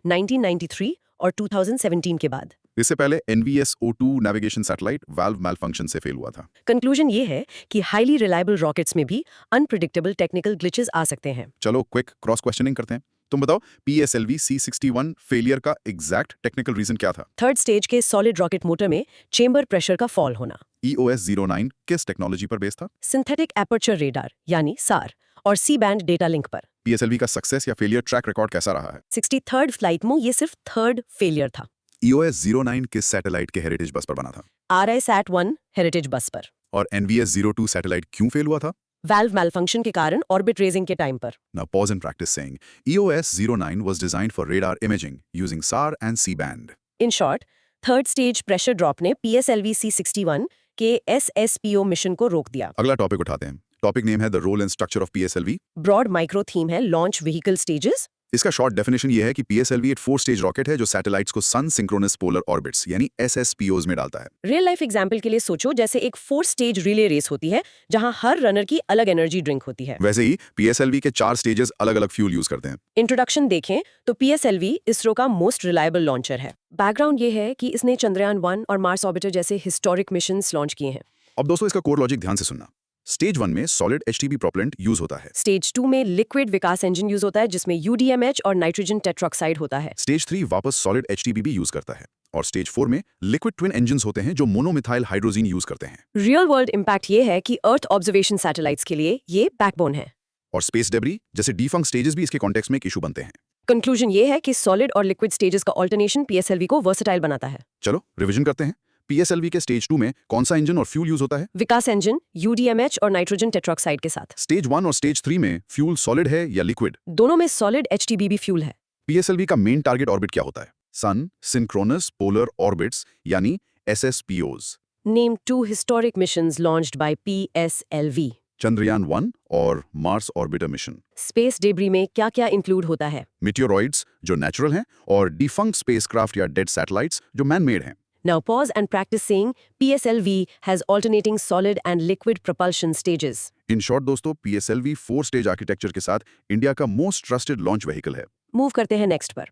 1993 और 2017 के बाद। इससे पहले NVS-02 navigation satellite valve malfunction से फेल हुआ था। कंक्लूजन ये है कि हाईली रिलायबल रॉकेट्स में भी अनप्रिडिक्टेबल टेक्निकल ग्लिचेस आ सकते हैं। चलो क्विक क्रॉस क्वेश्चनिंग करते हैं। तुम बताओ, PSLV C61 फेलियर का एग्जैक्ट टेक्निकल रीजन क्या था? थर्ड स्टेज के सॉलिड रॉकेट मोटर में चेंबर प्रेशर का फॉल होना। EOS 09 किस टेक्नोलॉजी पर बेस्ड था? सिंथेटिक एपर्चर रेडार यानी SAR और C बैंड डेटा लिंक पर। PSLV का सक्सेस या फेलियर ट्रैक रिकॉर्ड कैसा रहा है? 63rd फ्लाइट में ये सिर्फ थर्ड फेलियर था। EOS 09 किस सैटेलाइट के हेरिटेज बस पर बना था? RISAT-1 हेरिटेज बस पर। और NVS 02 सैटेलाइट क्यों फेल हुआ था? वाल्व मैलफंक्शन के कारण ऑर्बिट रेजिंग के टाइम पर। Now pause and practice saying EOS 09 was designed for radar imaging using SAR and C band. In short, third stage pressure drop ने PSLV C61 के SSPO mission को रोक दिया। अगला टॉपिक उठाते हैं। टॉपिक नेम है the role and structure of PSLV. Broad micro theme है लॉन्च व्हीकल स्टेजेस। इसका शॉर्ट डेफिनेशन ये है कि पीएसएलवी एक 4 स्टेज रॉकेट है जो सैटेलाइट्स को सन सिंक्रोनस पोलर ऑर्बिट्स यानी एसएसपीओज में डालता है। रियल लाइफ एग्जाम्पल के लिए सोचो, जैसे एक 4 स्टेज रिले रेस होती है जहां हर रनर की अलग एनर्जी ड्रिंक होती है। वैसे ही पीएसएलवी के 4 स्टेजेस अलग अलग फ्यूल यूज करते हैं। इंट्रोडक्शन देखें तो पीएसएलवी इसरो का मोस्ट रिलायबल लॉन्चर है। बैकग्राउंड ये है कि इसने चंद्रयान 1 और मार्स ऑर्बिटर जैसे हिस्टोरिक मिशंस लॉन्च किए हैं। अब दोस्तों इसका कोर लॉजिक ध्यान से सुनना। स्टेज 1 में सॉलिड एचटीबी प्रोपेलेंट यूज होता है। स्टेज 2 में लिक्विड विकास इंजन यूज होता है जिसमें यूडीएमएच और नाइट्रोजन टेट्रोक्साइड होता है। स्टेज 3 वापस सॉलिड एचटीबी यूज करता है और स्टेज 4 में लिक्विड ट्विन इंजन्स होते हैं जो मोनोमिथाइल हाइड्रोजीन यूज करते हैं। रियल वर्ल्ड इम्पैक्ट ये है कि अर्थ ऑब्जर्वेशन सैटेलाइट्स के लिए ये बैकबोन है। और स्पेस डेब्री जैसे डिफंक्ट स्टेजेस भी इसके कॉन्टेक्स्ट में एक इशू बनते हैं। कंक्लूजन ये है कि सॉलिड और लिक्विड स्टेजेस का ऑल्टरनेशन पीएसएलवी को वर्सेटाइल बनाता है। चलो रिवीजन करते हैं। पीएसएलवी के स्टेज 2 में कौन सा इंजन और फ्यूल यूज होता है? विकास इंजन यूडीएमएच और नाइट्रोजन टेट्रोक्साइड के साथ। स्टेज 1 और स्टेज 3 में फ्यूल सॉलिड है या लिक्विड? दोनों में सॉलिड एचटीबीबी फ्यूल है। पीएसएलवी का मेन टारगेट ऑर्बिट क्या होता है? सन सिंक्रोनस पोलर ऑर्बिट्स यानी SSPOs. Name 2 historic missions launched by PSLV. Chandrayaan 1 और Mars orbiter mission. Space debris में क्या क्या इंक्लूड होता है? मीटियोरॉइड्स जो नेचुरल हैं और डिफंक्ट स्पेसक्राफ्ट या डेड सैटेलाइट्स जो मैन मेड हैं। Now pause and practice saying PSLV has alternating solid and liquid propulsion stages. In short दोस्तों पीएसएलवी 4 स्टेज आर्किटेक्चर के साथ इंडिया का मोस्ट ट्रस्टेड लॉन्च व्हीकल है। मूव करते हैं नेक्स्ट पर।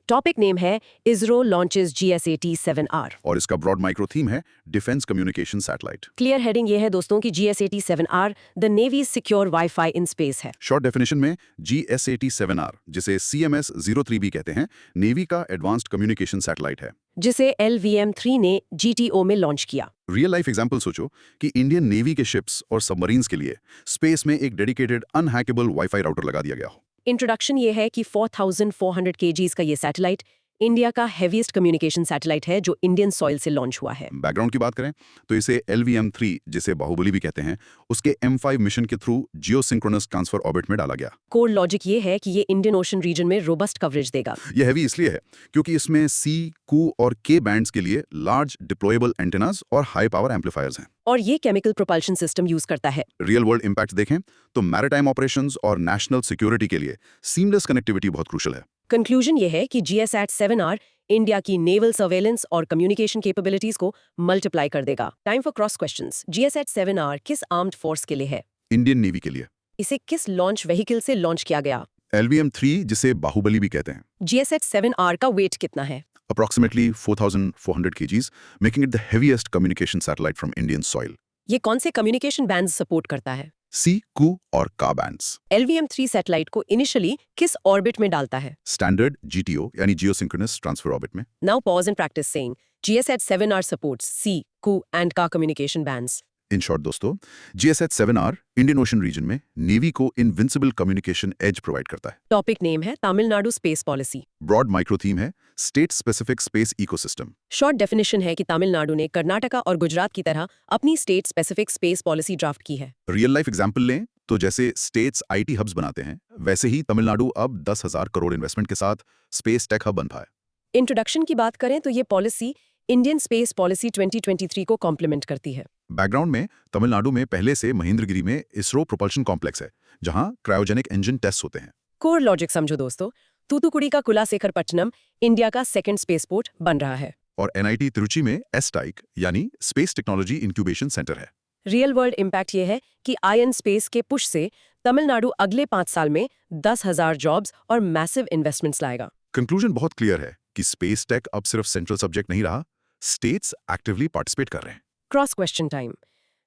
टॉपिक नेम है इसरो लॉन्चेस GSAT-7R। और इसका ब्रॉड माइक्रो थीम है defence communication satellite. Clear heading ये है दोस्तों कि GSAT-7R the navy's secure WiFi in space है। शॉर्ट डेफिनेशन में GSAT-7R जिसे CMS-03 भी कहते हैं नेवी का एडवांस्ड कम्युनिकेशन सैटेलाइट है जिसे LVM-3 ने GTO में लॉन्च किया। रियल लाइफ एग्जांपल सोचो कि इंडियन नेवी के शिप्स और सबमरीन्स के लिए स्पेस में एक डेडिकेटेड अनहैकेबल वाईफाई राउटर लगा दिया गया हो। इंट्रोडक्शन ये है कि 4400 kgs का ये सैटेलाइट इंडिया का हेवीएस्ट कम्युनिकेशन सैटेलाइट है जो इंडियन सॉइल से लॉन्च हुआ है। बैकग्राउंड की बात करें तो इसे LVM-3 जिसे बाहुबली भी कहते हैं उसके M5 मिशन के थ्रू जियोसिंक्रोनस ट्रांसफर ऑर्बिट में डाला गया। कोर लॉजिक ये है कि ये इंडियन ओशन रीजन में रोबस्ट कवरेज देगा। यह हैवी इसलिए है क्योंकि इसमें C, Q और K बैंड्स के लिए लार्ज डिप्लॉयबल एंटेनास और हाई पावर एम्पलीफायर्स हैं। और ये केमिकल प्रोपल्शन सिस्टम यूज करता है। रियल वर्ल्ड इम्पैक्ट देखें तो मैरिटाइम ऑपरेशंस और नेशनल सिक्योरिटी के लिए सीमलेस कनेक्टिविटी बहुत क्रूशियल है। कंक्लूजन ये है कि GSAT-7R इंडिया की नेवल सर्वेलेंस और कम्युनिकेशन कैपेबिलिटीज को मल्टीप्लाई कर देगा। Time for cross questions. GSAT-7R किस आर्म्ड फोर्स के लिए है? इंडियन नेवी के लिए। इसे किस लॉन्च व्हीकल से लॉन्च किया गया? LVM-3 जिसे बाहुबली भी कहते हैं। GSAT-7R का वेट कितना है? Approximately 4,400 kgs, making it the heaviest communication satellite from Indian soil. ये कौन से कम्युनिकेशन बैंड्स सपोर्ट करता है? C, Q और Ka bands. LVM-3 सैटेलाइट को इनिशियली किस ऑर्बिट में डालता है? Standard GTO यानी geosynchronous transfer orbit में। Now pause and practice saying GSAT-7R supports C, Q and Ka communication bands. In short दोस्तों GSAT-7R इंडियन ओशन रीजन में नेवी को इनविंसिबल कम्युनिकेशन एज प्रोवाइड करता है। टॉपिक नेम है Tamil Nadu space policy. Broad micro theme है state specific space ecosystem. Short definition है कि तमिलनाडु ने कर्नाटका और गुजरात की तरह अपनी state specific space policy draft की है। रियल लाइफ एग्जांपल लें तो जैसे स्टेट्स IT हब्स बनाते हैं वैसे ही तमिलनाडु अब 10,000 करोड़ इन्वेस्टमेंट के साथ स्पेस टेक हब बन पाए। इंट्रोडक्शन की बात करें तो ये पॉलिसी इंडियन स्पेस पॉलिसी 2023 को कॉम्प्लीमेंट करती है। बैकग्राउंड में तमिलनाडु में पहले से महेंद्रगिरी में इसरो प्रोपल्शन कॉम्प्लेक्स है जहां क्रायोजेनिक इंजन टेस्ट होते हैं। कोर लॉजिक समझो दोस्तों, तूतुकुड़ी का कुलाशेखरपट्टनम इंडिया का सेकंड स्पेसपोर्ट बन रहा है और NIT तिरुचि में STIC यानी स्पेस टेक्नोलॉजी इंक्यूबेशन सेंटर है। रियल वर्ल्ड इम्पैक्ट ये है कि आयन स्पेस के पुश से तमिलनाडु अगले 5 साल में 10,000 जॉब्स और मैसिव इन्वेस्टमेंट्स लाएगा। कंक्लूजन बहुत क्लियर है कि स्पेस टेक अब सिर्फ सेंट्रल सब्जेक्ट नहीं रहा, स्टेट्स एक्टिवली पार्टिसिपेट कर रहे हैं। Cross question time.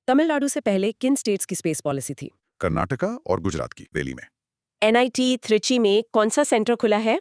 तमिलनाडु से पहले किन स्टेट्स की स्पेस पॉलिसी थी? कर्नाटका और गुजरात की वैली में। NIT त्रिची में कौन सा सेंटर खुला है?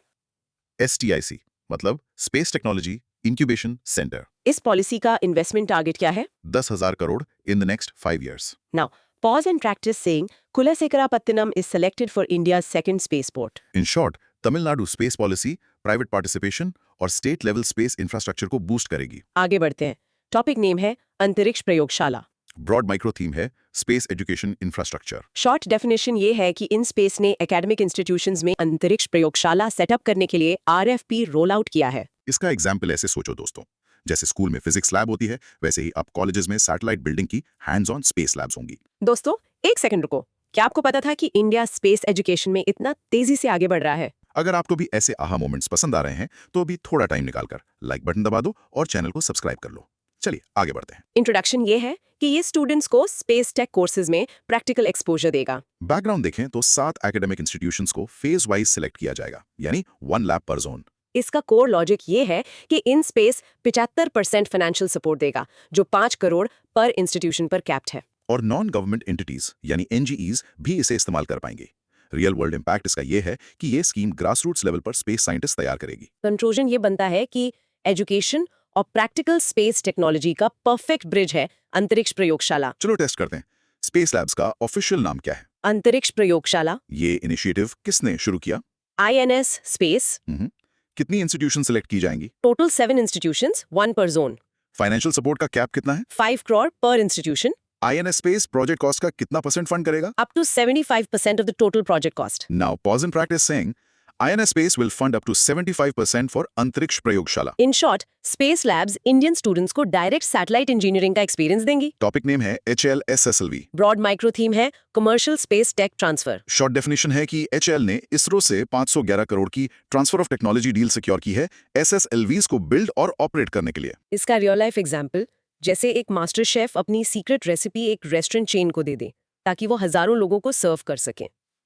STIC मतलब स्पेस टेक्नोलॉजी इंक्यूबेशन सेंटर। इस पॉलिसी का इन्वेस्टमेंट टारगेट क्या है? 10,000 crore in the next 5 years। Now pause and practice saying Kulasekarapattinam is selected for India's second spaceport. In short Tamil Nadu space policy private participation और स्टेट लेवल स्पेस इंफ्रास्ट्रक्चर को boost करेगी। आगे बढ़ते हैं। टॉपिक नेम है Antariksh Prayogshala. Broad micro theme है space education infrastructure. Short definition ये है कि इन स्पेस ने एकेडमिक इंस्टीट्यूशंस में अंतरिक्ष प्रयोगशाला सेटअप करने के लिए RFP रोल आउट किया है। इसका एग्जाम्पल ऐसे सोचो दोस्तों, जैसे स्कूल में फिजिक्स लैब होती है, वैसे ही अब कॉलेजेस में सैटेलाइट बिल्डिंग की हैंड्स ऑन स्पेस लैब्स होंगी। दोस्तों, एक सेकंड रुको। क्या आपको पता था कि इंडिया स्पेस एजुकेशन में इतना तेजी से आगे बढ़ रहा है? अगर आपको भी ऐसे आहा मोमेंट्स पसंद आ रहे हैं तो अभी थोड़ा टाइम निकालकर लाइक बटन दबा दो और चैनल को सब्सक्राइब कर लो। चलिए आगे बढ़ते हैं। इंट्रोडक्शन ये है कि ये स्टूडेंट्स को स्पेस टेक कोर्सेज में प्रैक्टिकल एक्सपोजर देगा। बैकग्राउंड देखें तो 7 एकेडमिक इंस्टीट्यूशंस को फेज वाइज सिलेक्ट किया जाएगा, यानी 1 लैब पर जोन। इसका कोर लॉजिक ये है कि इन स्पेस 75% फाइनेंशियल सपोर्ट देगा, जो 5 करोड़ पर इंस्टीट्यूशन पर कैप्ड है। और नॉन गवर्नमेंट एंटिटीज यानी NGEs भी इसे इस्तेमाल कर पाएंगे। रियल वर्ल्ड इम्पैक्ट इसका ये है कि ये स्कीम ग्रासरूट्स लेवल पर स्पेस साइंटिस्ट तैयार करेगी। कंक्लूजन ये बनता है कि एजुकेशन और प्रैक्टिकल स्पेस टेक्नोलॉजी का परफेक्ट ब्रिज है अंतरिक्ष प्रयोगशाला। चलो टेस्ट करते हैं। स्पेस लैब्स का ऑफिशियल नाम क्या है? अंतरिक्ष प्रयोगशाला। ये इनिशिएटिव किसने शुरू किया? INS space. कितनी इंस्टीट्यूशन सिलेक्ट की जाएंगी? टोटल 7 इंस्टीट्यूशंस, 1 पर जोन। फाइनेंशियल सपोर्ट का कैप कितना है? 5 करोड़ पर institution. INS space project cost का कितना % फंड करेगा? Up to 75% of the total project cost. Now pause and practice saying INS Space will fund up to 75% for अंतरिक्ष प्रयोगशाला। In short, space labs Indian students को direct satellite engineering का experience देंगी। Topic name है HLSSLV। Broad micro theme है Commercial Space Tech Transfer। Short definition है कि HL ने इसरो से 511 करोड़ की transfer of technology deal secure की है SSLVs को बिल्ड और ऑपरेट करने के लिए। इसका रियल लाइफ एग्जाम्पल, जैसे एक मास्टर शेफ अपनी सीक्रेट रेसिपी एक रेस्टोरेंट चेन को दे दे ताकि वो हजारों लोगों को सर्व कर सके।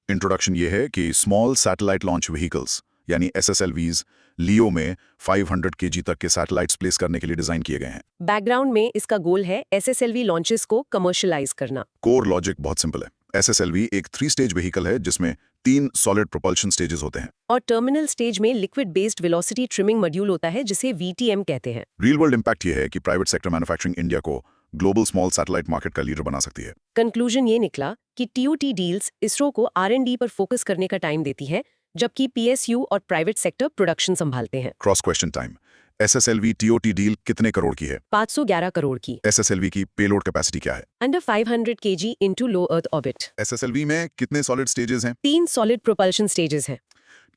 इंट्रोडक्शन ये है कि स्मॉल सैटेलाइट लॉन्च व्हीकल्स यानी SSLVs लियो में 500 kg तक के सैटेलाइट्स प्लेस करने के लिए डिजाइन किए गए हैं। बैकग्राउंड में इसका गोल है SSLV लॉन्चेस को कमर्शियलाइज करना। कोर लॉजिक बहुत सिंपल है। SSLV एक 3 स्टेज व्हीकल है जिसमें 3 सॉलिड प्रोपल्शन स्टेजेस होते हैं और टर्मिनल स्टेज में liquid based velocity trimming module होता है जिसे VTM कहते हैं। रियल वर्ल्ड इम्पैक्ट ये है कि प्राइवेट सेक्टर मैन्युफैक्चरिंग इंडिया को ग्लोबल स्मॉल सैटेलाइट मार्केट का लीडर बना सकती है। कंक्लूजन ये निकला कि TOT डील्स इसरो को R&D पर फोकस करने का टाइम देती है, जबकि PSU और प्राइवेट सेक्टर प्रोडक्शन संभालते हैं। Cross question time. SSLV TOT deal कितने करोड़ की है? 511 करोड़ की। SSLV की पेलोड कैपेसिटी क्या है? अंडर 500 kg इनटू लो अर्थ ऑर्बिट। SSLV में कितने सॉलिड स्टेजेस हैं? 3 सॉलिड प्रोपल्शन स्टेजेस हैं।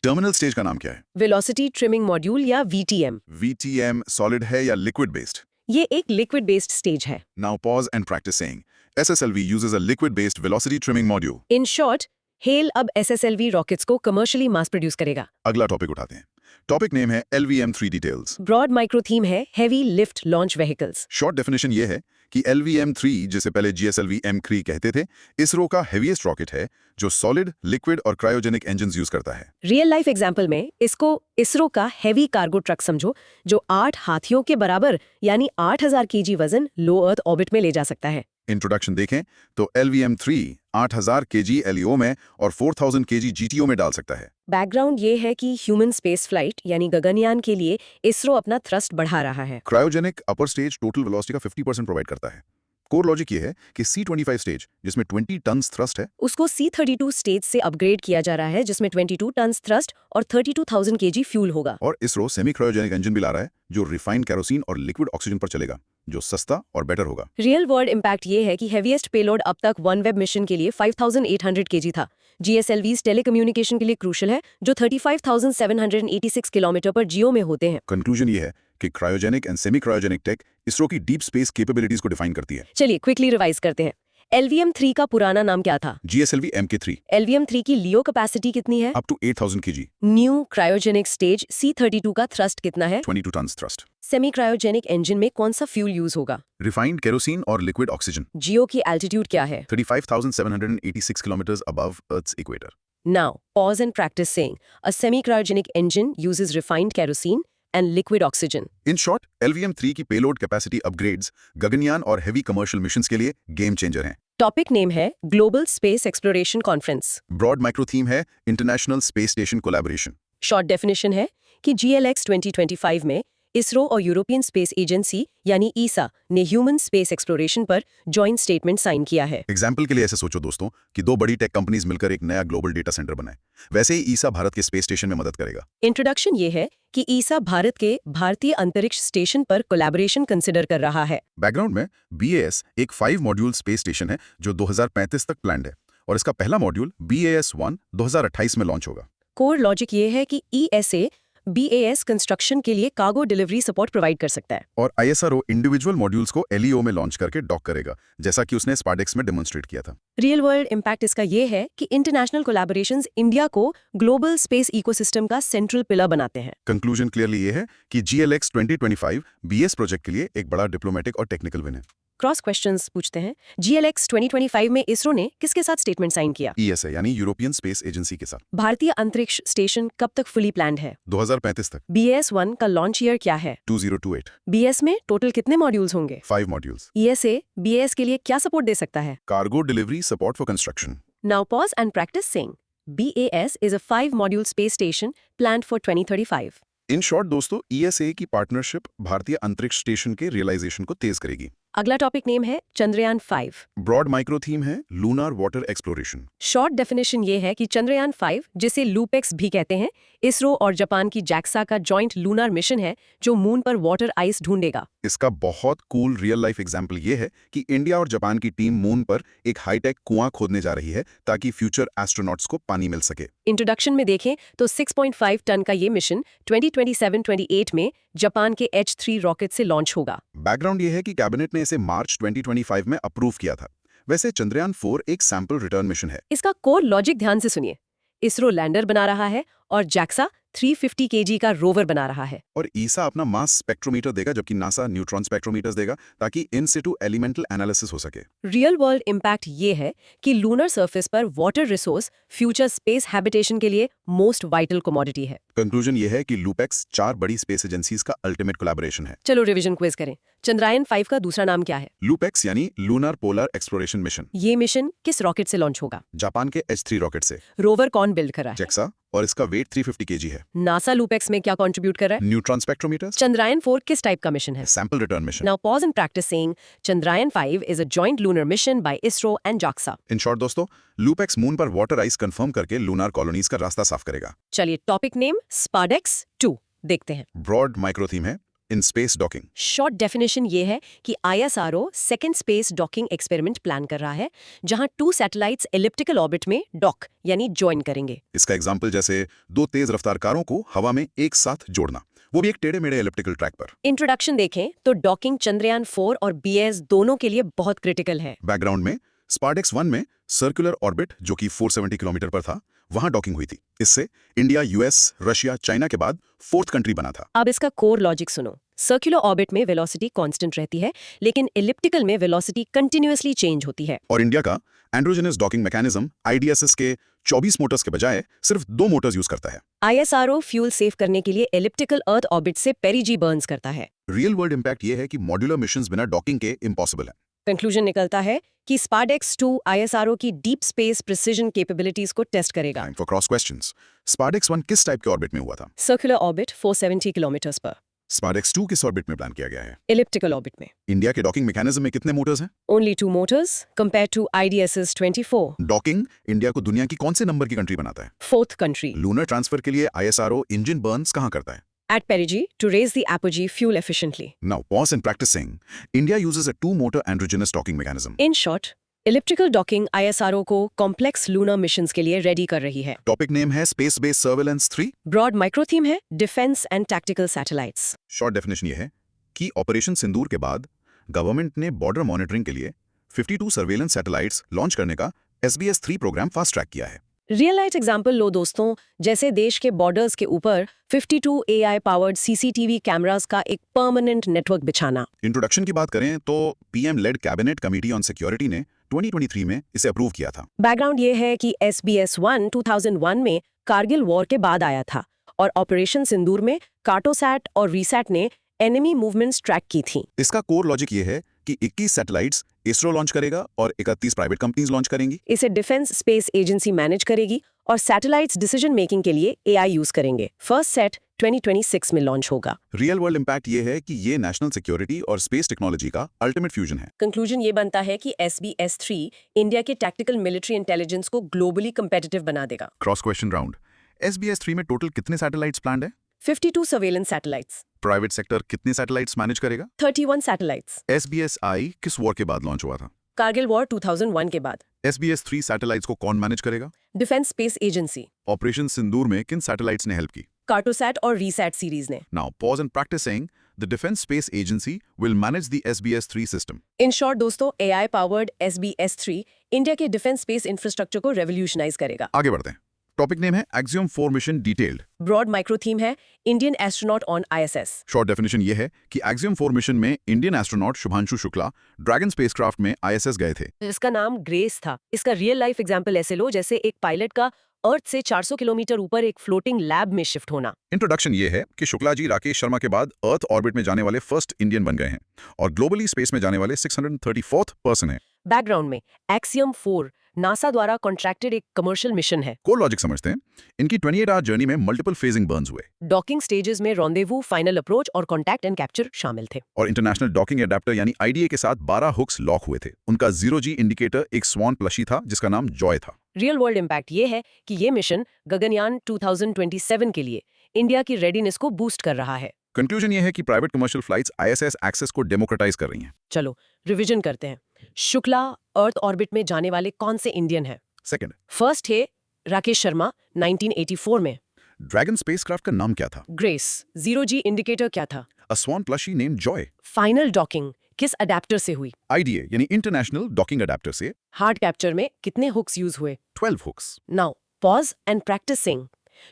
टर्मिनल स्टेज का नाम क्या है? वेलोसिटी ट्रिमिंग मॉड्यूल या VTM। VTM सॉलिड है या लिक्विड बेस्ड? ये एक लिक्विड बेस्ड स्टेज है। Now pause and practice saying SSLV uses a liquid based velocity trimming module. In short, hello अब SSLV रॉकेट्स को कमर्शियली मास प्रोड्यूस करेगा। अगला टॉपिक उठाते हैं। टॉपिक नेम है LVM3 details. Broad micro theme है heavy lift launch vehicles. Short definition ये है कि LVM3 जिसे पहले GSLV M3 कहते थे, इसरो का हेवीएस्ट रॉकेट है जो सॉलिड, लिक्विड और क्रायोजेनिक इंजन्स यूज करता है। रियल लाइफ एग्जाम्पल में इसको इसरो का हेवी कार्गो ट्रक समझो, जो 8 हाथियों के बराबर यानी 8000 kg वजन लो अर्थ ऑर्बिट में ले जा सकता है। इंट्रोडक्शन देखें तो LVM3 8000 kg LEO में और 4000 kg GTO में डाल सकता है। बैकग्राउंड ये है कि ह्यूमन स्पेस फ्लाइट यानी गगनयान के लिए इसरो अपना थ्रस्ट बढ़ा रहा है। Cryogenic upper stage total velocity का 50% प्रोवाइड करता है। कोर लॉजिक ये है कि C25 स्टेज जिसमें 20 टन्स थ्रस्ट है, उसको C32 स्टेज से अपग्रेड किया जा रहा है जिसमें 22 टन्स थ्रस्ट और 32,000 kg फ्यूल होगा। और इसरो सेमी क्रायोजेनिक इंजन भी ला रहा है जो रिफाइंड केरोसिन और लिक्विड ऑक्सीजन पर चलेगा, जो सस्ता और बेटर होगा। रियल वर्ल्ड इम्पैक्ट ये है कि हेवीएस्ट पेलोड अब तक OneWeb मिशन के लिए 5800 kg था। GSLVs टेलीकम्युनिकेशन के लिए क्रूशल है, जो 35,786 किलोमीटर पर जियो में होते हैं। कंक्लूजन ये है कि cryogenic and semi cryogenic tech ISRO की डीप स्पेस कैपेबिलिटीज को डिफाइन करती है। चलिए क्विकली रिवाइज करते हैं। LVM3 का पुराना नाम क्या था? GSLV MK3 LVM3 की लियो कैपेसिटी कितनी है? Up to 8000 kg, new cryogenic stage C32 का थ्रस्ट कितना है? 22 tons thrust. Semi cryogenic engine में कौन सा फ्यूल यूज होगा? रिफाइंड केरोसिन और लिक्विड ऑक्सीजन। जियो की एल्टीट्यूड क्या है? 35,786 kilometre above earth's equator. Now, pause and practice saying a semi-cryogenic engine uses refined kerosene and liquid oxygen. In short LVM3 की payload capacity upgrades Gaganyaan और heavy commercial missions के लिए game changer हैं। Topic name है global space exploration conference. Broad micro theme है international space station collaboration. Short definition है कि GLX 2025 में इसरो और यूरोपियन स्पेस एजेंसी यानी ESA ने ह्यूमन स्पेस एक्सप्लोरेशन पर जॉइंट स्टेटमेंट साइन किया है। एग्जाम्पल के लिए ऐसे सोचो दोस्तों कि 2 बड़ी टेक कंपनीज मिलकर एक नया ग्लोबल डेटा सेंटर बनाए। वैसे ही ESA भारत के स्पेस स्टेशन में मदद करेगा। इंट्रोडक्शन ये है कि ESA भारत के भारतीय अंतरिक्ष स्टेशन पर कोलैबोरेशन कंसिडर कर रहा है। बैकग्राउंड में BAS एक 5 मॉड्यूल स्पेस स्टेशन है जो 2035 तक प्लान्ड है और इसका पहला मॉड्यूल BAS-1 2028 में लॉन्च होगा। कोर लॉजिक ये है कि ESA BAS कंस्ट्रक्शन के लिए कार्गो डिलीवरी सपोर्ट प्रोवाइड कर सकता है। और ISRO इंडिविजुअल मॉड्यूल्स को LEO में लॉन्च करके डॉक करेगा, जैसा कि उसने स्पार्डेक्स में डेमोन्स्ट्रेट किया था। रियल वर्ल्ड इम्पैक्ट इसका ये है कि इंटरनेशनल कोलैबोरेशंस इंडिया को ग्लोबल स्पेस इकोसिस्टम का सेंट्रल पिलर बनाते हैं। कंक्लूजन क्लियरली ये है कि GLX 2025 BS प्रोजेक्ट के लिए एक बड़ा डिप्लोमेटिक और टेक्निकल विन है। क्रॉस क्वेश्चंस पूछते हैं, GLX 2025 में इसरो ने किसके साथ स्टेटमेंट साइन किया? ESA यानी यूरोपियन स्पेस एजेंसी के साथ। भारतीय अंतरिक्ष स्टेशन कब तक फुली प्लान्ड है? 2035 तक। BAS-1 का लॉन्च ईयर क्या है? 2028। BS में टोटल कितने मॉड्यूल्स होंगे? 5 मॉड्यूल्स। ESA BAS के लिए क्या सपोर्ट दे सकता है? Cargo delivery support for construction. Now pause and practice saying BAS is a 5-module space station planned for 2035. In short दोस्तों, ESA की पार्टनरशिप भारतीय अंतरिक्ष स्टेशन के रियलाइजेशन को तेज करेगी। अगला टॉपिक नेम है चंद्रयान 5। ब्रॉड माइक्रो थीम है lunar water exploration. Short definition ये है कि चंद्रयान 5, जिसे लूपेक्स भी कहते हैं, इसरो और जापान की JAXA का जॉइंट लूनार मिशन है जो मून पर वाटर आइस ढूंढेगा। इसका बहुत कूल रियल लाइफ एग्जाम्पल ये है कि इंडिया और जापान की टीम मून पर एक हाईटेक कुआं खोदने जा रही है ताकि फ्यूचर एस्ट्रोनॉट्स को पानी मिल सके। इंट्रोडक्शन में देखें तो 6.5 टन का ये मिशन 2027-28 में जापान के H3 रॉकेट से लॉन्च होगा। बैकग्राउंड ये है कि कैबिनेट ने इसे मार्च 2025 में अप्रूव किया था। वैसे चंद्रयान 4 एक सैंपल रिटर्न मिशन है। इसका कोर लॉजिक ध्यान से सुनिए। इसरो लैंडर बना रहा है और JAXA 350 kg का रोवर बना रहा है। और ईसा अपना मास स्पेक्ट्रोमीटर देगा, जबकि नासा न्यूट्रॉन स्पेक्ट्रोमीटर्स देगा ताकि इन सिटू एलिमेंटल एनालिसिस हो सके। रियल वर्ल्ड इम्पैक्ट ये है कि लूनर सरफेस पर water resource future space habitation के लिए मोस्ट वाइटल कमोडिटी है। कंक्लूजन ये है कि लूपेक्स 4 बड़ी स्पेस एजेंसीज का अल्टीमेट कोलैबोरेशन है। चलो रिवीजन क्विज करें। चंद्रयान 5 का दूसरा नाम क्या है? लूपेक्स यानी लूनार पोलर एक्सप्लोरेशन मिशन। ये मिशन किस रॉकेट से लॉन्च होगा? जापान के H3 रॉकेट से। रोवर कौन बिल्ड कर रहा है? JAXA, और इसका वेट 350 kg है। नासा लूपेक्स में क्या कंट्रीब्यूट कर रहा है? Neutron spectrometers. चंद्रयान 4 किस टाइप का मिशन है? Sample return mission. Now pause and practice saying Chandrayaan 5 is a joint lunar mission by ISRO and JAXA. In short दोस्तों, लूपेक्स मून पर वाटर आइस कंफर्म करके लूनार कॉलोनीज का रास्ता साफ करेगा। चलिए टॉपिक नेम स्पार्डेक्स 2 देखते हैं। ब्रॉड माइक्रो थीम है in space docking. Short definition ये है कि ISRO second space docking experiment plan कर रहा है जहां 2 सैटेलाइट्स एलिप्टिकल ऑर्बिट में डॉक यानी ज्वाइन करेंगे। इसका एग्जाम्पल जैसे 2 तेज रफ्तार कारों को हवा में एक साथ जोड़ना, वो भी एक टेढ़े मेढ़े एलिप्टिकल ट्रैक पर। इंट्रोडक्शन देखें तो डॉकिंग चंद्रयान 4 और BAS दोनों के लिए बहुत क्रिटिकल है। बैकग्राउंड में स्पार्डेक्स 1 में सर्कुलर ऑर्बिट जो कि 470 किलोमीटर पर था, वहां डॉकिंग हुई थी। इससे इंडिया, US, रशिया, चाइना के बाद 4th कंट्री बना था। अब इसका कोर लॉजिक सुनो। सर्कुलर ऑर्बिट में वेलोसिटी कांस्टेंट रहती है, लेकिन एलिप्टिकल में वेलोसिटी कंटिन्यूअसली चेंज होती है। और इंडिया का एंड्रोजेनस डॉकिंग मैकेनिज्म IDSS के 24 मोटर्स के बजाय सिर्फ 2 मोटर्स यूज करता है। ISRO फ्यूल सेव करने के लिए एलिप्टिकल अर्थ ऑर्बिट से पेरिजी बर्न्स करता है। रियल वर्ल्ड इम्पैक्ट ये है कि मॉड्यूलर मिशंस बिना डॉकिंग के इम्पॉसिबल है। कंक्लूजन निकलता है कि स्पार्डेक्स 2 ISRO की डीप स्पेस प्रिसिजन कैपेबिलिटीज को टेस्ट करेगा। Time for cross questions. SpaDeX 1 किस टाइप के ऑर्बिट में हुआ था? सर्कुलर ऑर्बिट 470 किलोमीटर्स पर। स्पार्डेक्स 2 किस ऑर्बिट में प्लान किया गया है? एलिप्टिकल ऑर्बिट में। इंडिया के डॉकिंग मैकेनिज्म में कितने मोटर्स हैं? Only 2 motors compare to IDSS 24। Docking India को दुनिया की कौन से नंबर की कंट्री बनाता है? 4th country. लूनर ट्रांसफर के लिए ISRO इंजन बर्न्स कहां करता है? At perigee to raise the apogee fuel efficiently. Now pause and practicing. India uses a 2-motor androgynous docking mechanism. In short, elliptical docking ISRO को complex lunar missions के लिए ready कर रही है। Topic name है space based surveillance 3। Broad micro theme है Defense and Tactical Satellites. Short definition ये है कि ऑपरेशन सिंदूर के बाद गवर्नमेंट ने बॉर्डर मॉनिटरिंग के लिए 52 सर्वेलेंस सैटेलाइट्स लॉन्च करने का SBS 3 प्रोग्राम फास्ट ट्रैक किया है। रियल लाइफ एग्जाम्पल लो दोस्तों, जैसे देश के बॉर्डर्स के ऊपर 52 AI पावर्ड CCTV कैमरास का एक परमानेंट नेटवर्क बिछाना। इंट्रोडक्शन की बात करें तो PM led cabinet committee on security ने 2023 में इसे अप्रूव किया था। बैकग्राउंड ये है कि SBS-1 2001 में कारगिल वॉर के बाद आया था और ऑपरेशन सिंदूर में कार्टोसैट और रीसैट ने एनिमी मूवमेंट्स ट्रैक की थी। इसका कोर लॉजिक ये है कि 21 सैटेलाइट्स इसरो लॉन्च करेगा और 31 प्राइवेट कंपनीज लॉन्च करेंगी। इसे डिफेंस स्पेस एजेंसी मैनेज करेगी और सैटेलाइट्स डिसीजन मेकिंग के लिए AI यूज करेंगे। फर्स्ट सेट 2026 में लॉन्च होगा। रियल वर्ल्ड इम्पैक्ट ये है कि ये नेशनल सिक्योरिटी और स्पेस टेक्नोलॉजी का अल्टीमेट फ्यूजन है। कंक्लूजन ये बनता है कि SBS-3 इंडिया के टैक्टिकल मिलिट्री इंटेलिजेंस को ग्लोबली कंपेटिटिव बना देगा। Cross question round. SBS-3 में टोटल कितने सैटेलाइट्स प्लान्ड है? 52 सर्वेलेंस सैटेलाइट्स। प्राइवेट सेक्टर कितने सैटेलाइट्स मैनेज करेगा? 31 सैटेलाइट्स। SBS-I किस वॉर के बाद लॉन्च हुआ था? कारगिल वॉर 2001 के बाद। SBS-3 सैटेलाइट्स को कौन मैनेज करेगा? Defence space agency. ऑपरेशन सिंदूर में किन सैटेलाइट्स ने हेल्प की? कार्टोसैट और रीसैट सीरीज ने। Now, pause and practice saying the Defense Space Agency will manage the SBS-3 system. In short दोस्तों, AI पावर्ड SBS-3 इंडिया के डिफेंस स्पेस इंफ्रास्ट्रक्चर को revolutionise करेगा। आगे बढ़ते हैं। टॉपिक नेम है Axiom 4 mission detailed. Broad micro theme है Indian astronaut on ISS। Short definition ये है कि Axiom 4 मिशन में Indian astronaut Shubhanshu Shukla Dragon spacecraft में ISS गए थे। इसका नाम ग्रेस था। इसका रियल लाइफ एग्जांपल ऐसे लो जैसे एक पायलट का अर्थ से 400 किलोमीटर ऊपर एक फ्लोटिंग लैब में शिफ्ट होना। इंट्रोडक्शन ये है कि शुक्ला जी राकेश शर्मा के बाद अर्थ ऑर्बिट में जाने वाले फर्स्ट इंडियन बन गए हैं और ग्लोबली स्पेस में जाने वाले 634th पर्सन हैं। बैकग्राउंड में Axiom 4 नासा द्वारा कॉन्ट्रैक्टेड एक कमर्शियल मिशन है। कोर लॉजिक समझते हैं। इनकी 28 आवर जर्नी में मल्टीपल फेजिंग बर्न्स हुए डॉकिंग स्टेजेस में रॉन्डेवू, फाइनल अप्रोच और कॉन्टैक्ट एंड कैप्चर शामिल थे। और इंटरनेशनल डॉकिंग एडेप्टर यानी IDA के साथ 12 हुक्स लॉक हुए थे। उनका 0G इंडिकेटर एक स्वान प्लशी था जिसका नाम जॉय था। रियल वर्ल्ड इम्पैक्ट ये है कि ये मिशन गगनयान 2027 के लिए इंडिया की रेडीनेस को बूस्ट कर रहा है। कंक्लूजन ये है कि private commercial flights ISS access को डेमोक्रेटाइज कर रही हैं। चलो रिवीजन करते हैं। शुक्ला अर्थ ऑर्बिट में जाने वाले कौन से इंडियन हैं? सेकंड, फर्स्ट है राकेश शर्मा 1984 में। ड्रैगन स्पेसक्राफ्ट का नाम क्या था? ग्रेस। 0G इंडिकेटर क्या था? A swan plushie name Joy. Final docking किस अडेप्टर से हुई? IDA यानी इंटरनेशनल डॉकिंग एडेप्टर से। हार्ड कैप्चर में कितने हुक्स यूज हुए? 12 hooks. Now pause and practising.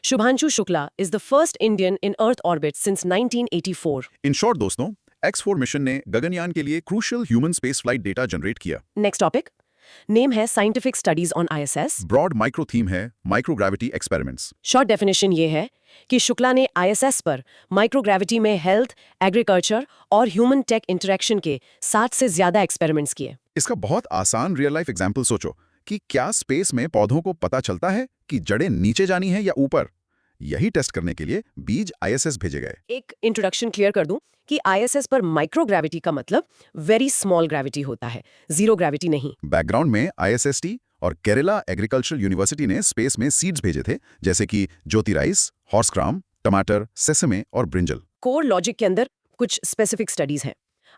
Shubhanshu Shukla is the first Indian in earth orbit since 1984। In short दोस्तों, X4 mission ने गगनयान के लिए crucial human space flight data generate किया। नेक्स्ट टॉपिक नेम है scientific studies on ISS। Broad micro theme है microgravity experiments. Short definition ये है कि शुक्ला ने ISS पर माइक्रोग्रेविटी में हेल्थ, एग्रीकल्चर और ह्यूमन टेक इंटरेक्शन के 60 से ज्यादा एक्सपेरिमेंट्स किए। इसका बहुत आसान रियल लाइफ एग्जाम्पल सोचो कि क्या स्पेस में पौधों को पता चलता है कि जड़ें नीचे जानी है या ऊपर। यही टेस्ट करने के लिए बीज ISS भेजे गए। एक इंट्रोडक्शन क्लियर कर दूं कि ISS पर माइक्रोग्रेविटी का मतलब वेरी स्मॉल ग्रेविटी होता है, जीरो ग्रेविटी नहीं। बैकग्राउंड में ISST और केरला एग्रीकल्चरल यूनिवर्सिटी ने स्पेस में सीड्स भेजे थे, जैसे कि ज्योति राइस, हॉर्स ग्राम, टमाटर, सेसमे और ब्रिंजल। कोर लॉजिक के अंदर कुछ स्पेसिफिक स्टडीज हैं।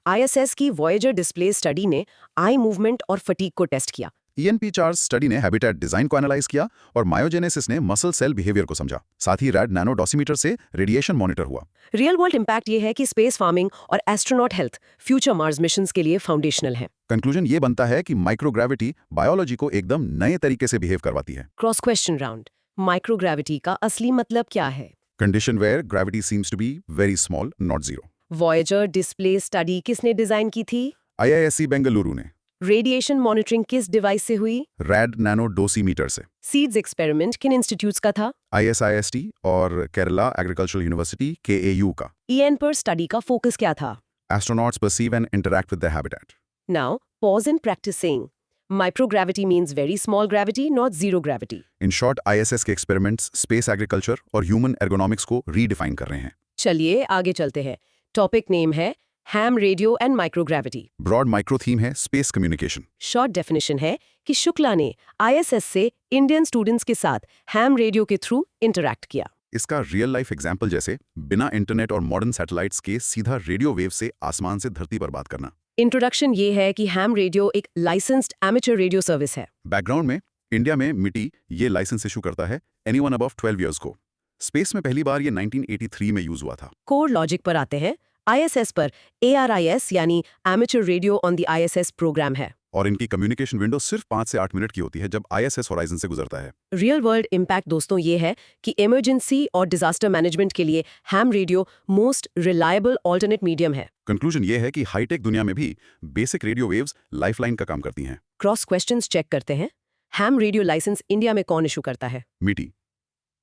ISS की वॉयेजर डिस्प्ले स्टडी ने आई मूवमेंट और फटीग को टेस्ट किया। ENP चार्ज स्टडी ने हैबिटेट डिजाइन को एनालाइज किया और मायोजेनेसिस ने मसल सेल बिहेवियर को समझा। साथ ही रैड नैनो डॉसीमीटर से रेडिएशन मॉनिटर हुआ। रियल वर्ल्ड इम्पैक्ट ये है कि स्पेस फार्मिंग और astronaut health future Mars missions के लिए फाउंडेशनल है। कंक्लूजन ये बनता है कि माइक्रोग्रेविटी बायोलॉजी को एकदम नए तरीके से बिहेव करवाती है। Cross question round. माइक्रोग्रेविटी का असली मतलब क्या है? Condition where gravity seems to be very small, not zero. Voyager display study किसने डिजाइन की थी? IISc बेंगलुरु ने। रेडिएशन मॉनिटरिंग किस डिवाइस से हुई? रैड नैनो डोसीमीटर से। सीड्स एक्सपेरिमेंट किन इंस्टीट्यूट्स का था? ISIST और केरला एग्रीकल्चरल यूनिवर्सिटी KAU का। EN पर स्टडी का फोकस क्या था? Astronauts perceive and interact with their habitat. Now, pause in practicing. Microgravity means very small gravity, not zero gravity. In short, ISS के experiments space agriculture और human ergonomics को redefine कर रहे हैं। चलिए आगे चलते हैं। टॉपिक नेम है ham radio and microgravity. Broad micro theme है स्पेस कम्युनिकेशन। शॉर्ट डेफिनेशन है कि शुक्ला ने ISS से इंडियन स्टूडेंट्स के साथ हैम रेडियो के थ्रू इंटरैक्ट किया। इसका रियल लाइफ एग्जाम्पल जैसे बिना इंटरनेट और मॉडर्न सैटेलाइट्स के सीधा रेडियो वेव से आसमान से धरती पर बात करना। इंट्रोडक्शन ये है कि हैम रेडियो एक लाइसेंस्ड एमेचर रेडियो सर्विस है। बैकग्राउंड में इंडिया में मिटी ये लाइसेंस इशू करता है एनीवन अबव 12 इयर्स को। स्पेस में पहली बार ये 1983 में यूज हुआ था। कोर लॉजिक पर आते हैं। ISS पर ARIS यानी amateur radio on the ISS programme है और इनकी कम्युनिकेशन विंडो सिर्फ 5 से 8 मिनट की होती है जब ISS होराइजन से गुजरता है। रियल वर्ल्ड इम्पैक्ट दोस्तों ये है कि इमरजेंसी और डिजास्टर मैनेजमेंट के लिए ham radio most reliable alternate medium है। कंक्लूजन ये है कि हाईटेक दुनिया में भी बेसिक रेडियो वेव्स लाइफलाइन का काम करती हैं। क्रॉस क्वेश्चंस चेक करते हैं। हैम रेडियो लाइसेंस इंडिया में कौन इशू करता है? मिटी।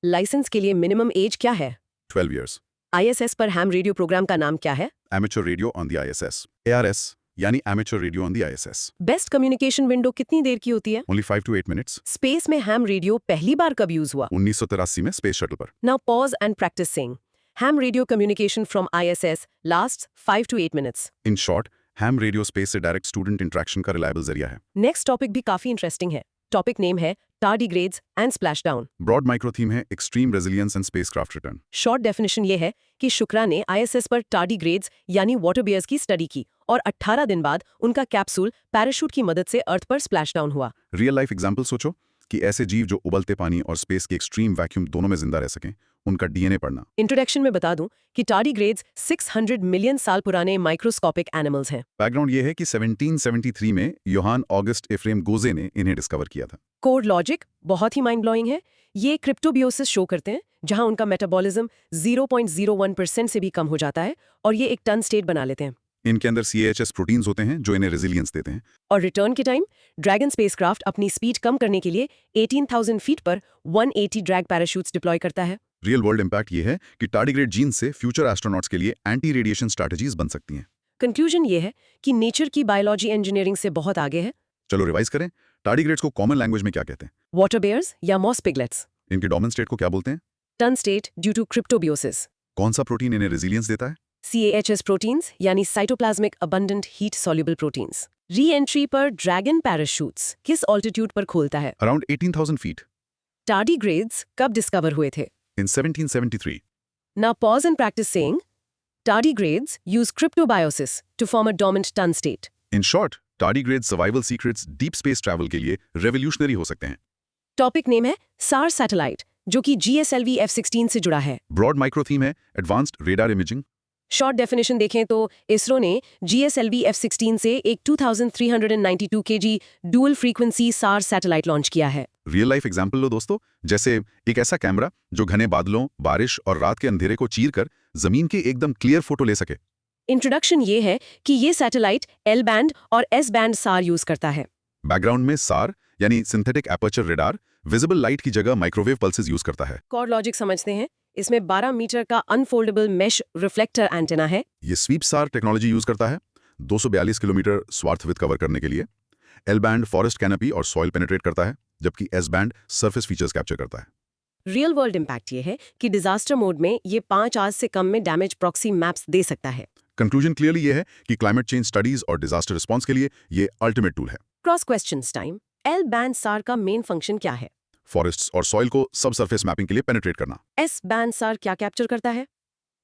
लाइसेंस के लिए मिनिमम एज क्या है? 12 इयर्स। ISS पर हैम रेडियो प्रोग्राम का नाम क्या है? Amateur radio on the ISS। ARS यानी amateur radio on the ISS। Best communication window कितनी देर की होती है? Only 5 to 8 minutes. स्पेस में हैम रेडियो पहली बार कब यूज हुआ? 1983 में स्पेस शटल पर। Now pause and practice saying. Ham radio communication from ISS lasts 5 to 8 minutes. In short, ham radio space से डायरेक्ट स्टूडेंट इंटरेक्शन का रिलायबल जरिया है। नेक्स्ट टॉपिक भी काफी इंटरेस्टिंग है। टॉपिक नेम है tardigrades and splashdown. Broad micro theme है extreme resilience and spacecraft return. Short definition ये है कि शुक्रा ने ISS पर टार्डिग्रेड्स यानी वाटर बियर्स की स्टडी की और 18 दिन बाद उनका कैप्सूल पैराशूट की मदद से अर्थ पर स्प्लैशडाउन हुआ। रियल लाइफ एग्जाम्पल सोचो कि ऐसे जीव जो उबलते पानी और स्पेस के एक्सट्रीम वैक्यूम दोनों में जिंदा रह सकें, उनका डीएनए पढ़ना। इंट्रोडक्शन में बता दूं कि टार्डीग्रेड्स 600 मिलियन साल पुराने माइक्रोस्कोपिक एनिमल्स हैं। बैकग्राउंड ये है कि 1773 में योहान ऑगस्ट एफ्रेम गोजे ने इन्हें डिस्कवर किया था। कोर लॉजिक बहुत ही माइंड ब्लोइंग है। ये क्रिप्टोबियोसिस शो करते हैं, जहां उनका मेटाबॉलिज्म 0.01% से भी कम हो जाता है और ये एक टन स्टेट बना लेते हैं। इनके अंदर CAHS प्रोटीन्स होते हैं जो इन्हें रेजिलियंस देते हैं। और रिटर्न के टाइम ड्रैगन स्पेसक्राफ्ट अपनी स्पीड कम करने के लिए 18,000 फीट पर 180 ड्रैग पैराशूट्स डिप्लॉय करता है। रियल वर्ल्ड इम्पैक्ट ये है कि टार्डिग्रेड जीन से फ्यूचर एस्ट्रोनॉट्स के लिए एंटी रेडिएशन स्ट्रैटेजीज बन सकती हैं। कंक्लूजन ये है कि नेचर की बायोलॉजी इंजीनियरिंग से बहुत आगे है। चलो रिवाइज करें। टार्डिग्रेड्स को कॉमन लैंग्वेज में क्या कहते हैं? वाटर बेयर्स या मॉस पिगलेट्स। इनके डोमिनेंट स्टेट को क्या बोलते हैं? Tun state due to cryptobiosis. कौन सा प्रोटीन इन्हें रेजिलियंस देता है? CAHS प्रोटीन्स यानी cytoplasmic abundant heat soluble proteins. Re entry पर ड्रैगन पैराशूट्स किस ऑल्टीट्यूड पर खोलता है? अराउंड 18,000 फीट टार्डीग्रेड्स कब डिस्कवर हुए थे? इन 1773। Now pause and practice saying tardigrades use cryptobiosis to form a dormant ton state. In short, tardigrade survival secrets deep space travel के लिए रेवोल्यूशनरी हो सकते हैं। टॉपिक नेम है SAR सैटेलाइट, जो कि GSLV F-16 से जुड़ा है। ब्रॉड माइक्रो थीम है advanced radar imaging. Short definition देखें तो इसरो ने GSLV F-16 से एक 2392 kg dual frequency SAR satellite launch किया है। रियल लाइफ एग्जाम्पल लो दोस्तों, जैसे एक ऐसा कैमरा जो घने बादलों, बारिश और रात के अंधेरे को चीर कर जमीन के एकदम क्लियर फोटो ले सके। इंट्रोडक्शन ये है कि ये सैटेलाइट L बैंड और S बैंड SAR यूज करता है। बैकग्राउंड में सार यानी synthetic aperture radar visible light की जगह माइक्रोवेव पल्सेस यूज करता है। कोर लॉजिक समझते हैं। इसमें 12 मीटर का अनफोल्डेबल मेश रिफ्लेक्टर एंटेना है। ये स्वीप सार टेक्नोलॉजी यूज करता है 242 किलोमीटर स्वार्थ विथ कवर करने के लिए। एल बैंड फॉरेस्ट कैनपी और सॉइल पेनिट्रेट करता है, जबकि S band surface features capture करता है। रियल वर्ल्ड इम्पैक्ट ये है कि डिजास्टर मोड में ये 5 आवर्स से कम में डैमेज प्रॉक्सी मैप्स दे सकता है। कंक्लूजन क्लियरली ये है कि क्लाइमेट चेंज स्टडीज और डिजास्टर रिस्पॉन्स के लिए ये अल्टीमेट टूल है। Cross questions time. L band SAR का मेन फंक्शन क्या है? फॉरेस्ट्स और सॉइल को सब सरफेस मैपिंग के लिए पेनिट्रेट करना। एस बैंड SAR क्या कैप्चर करता है?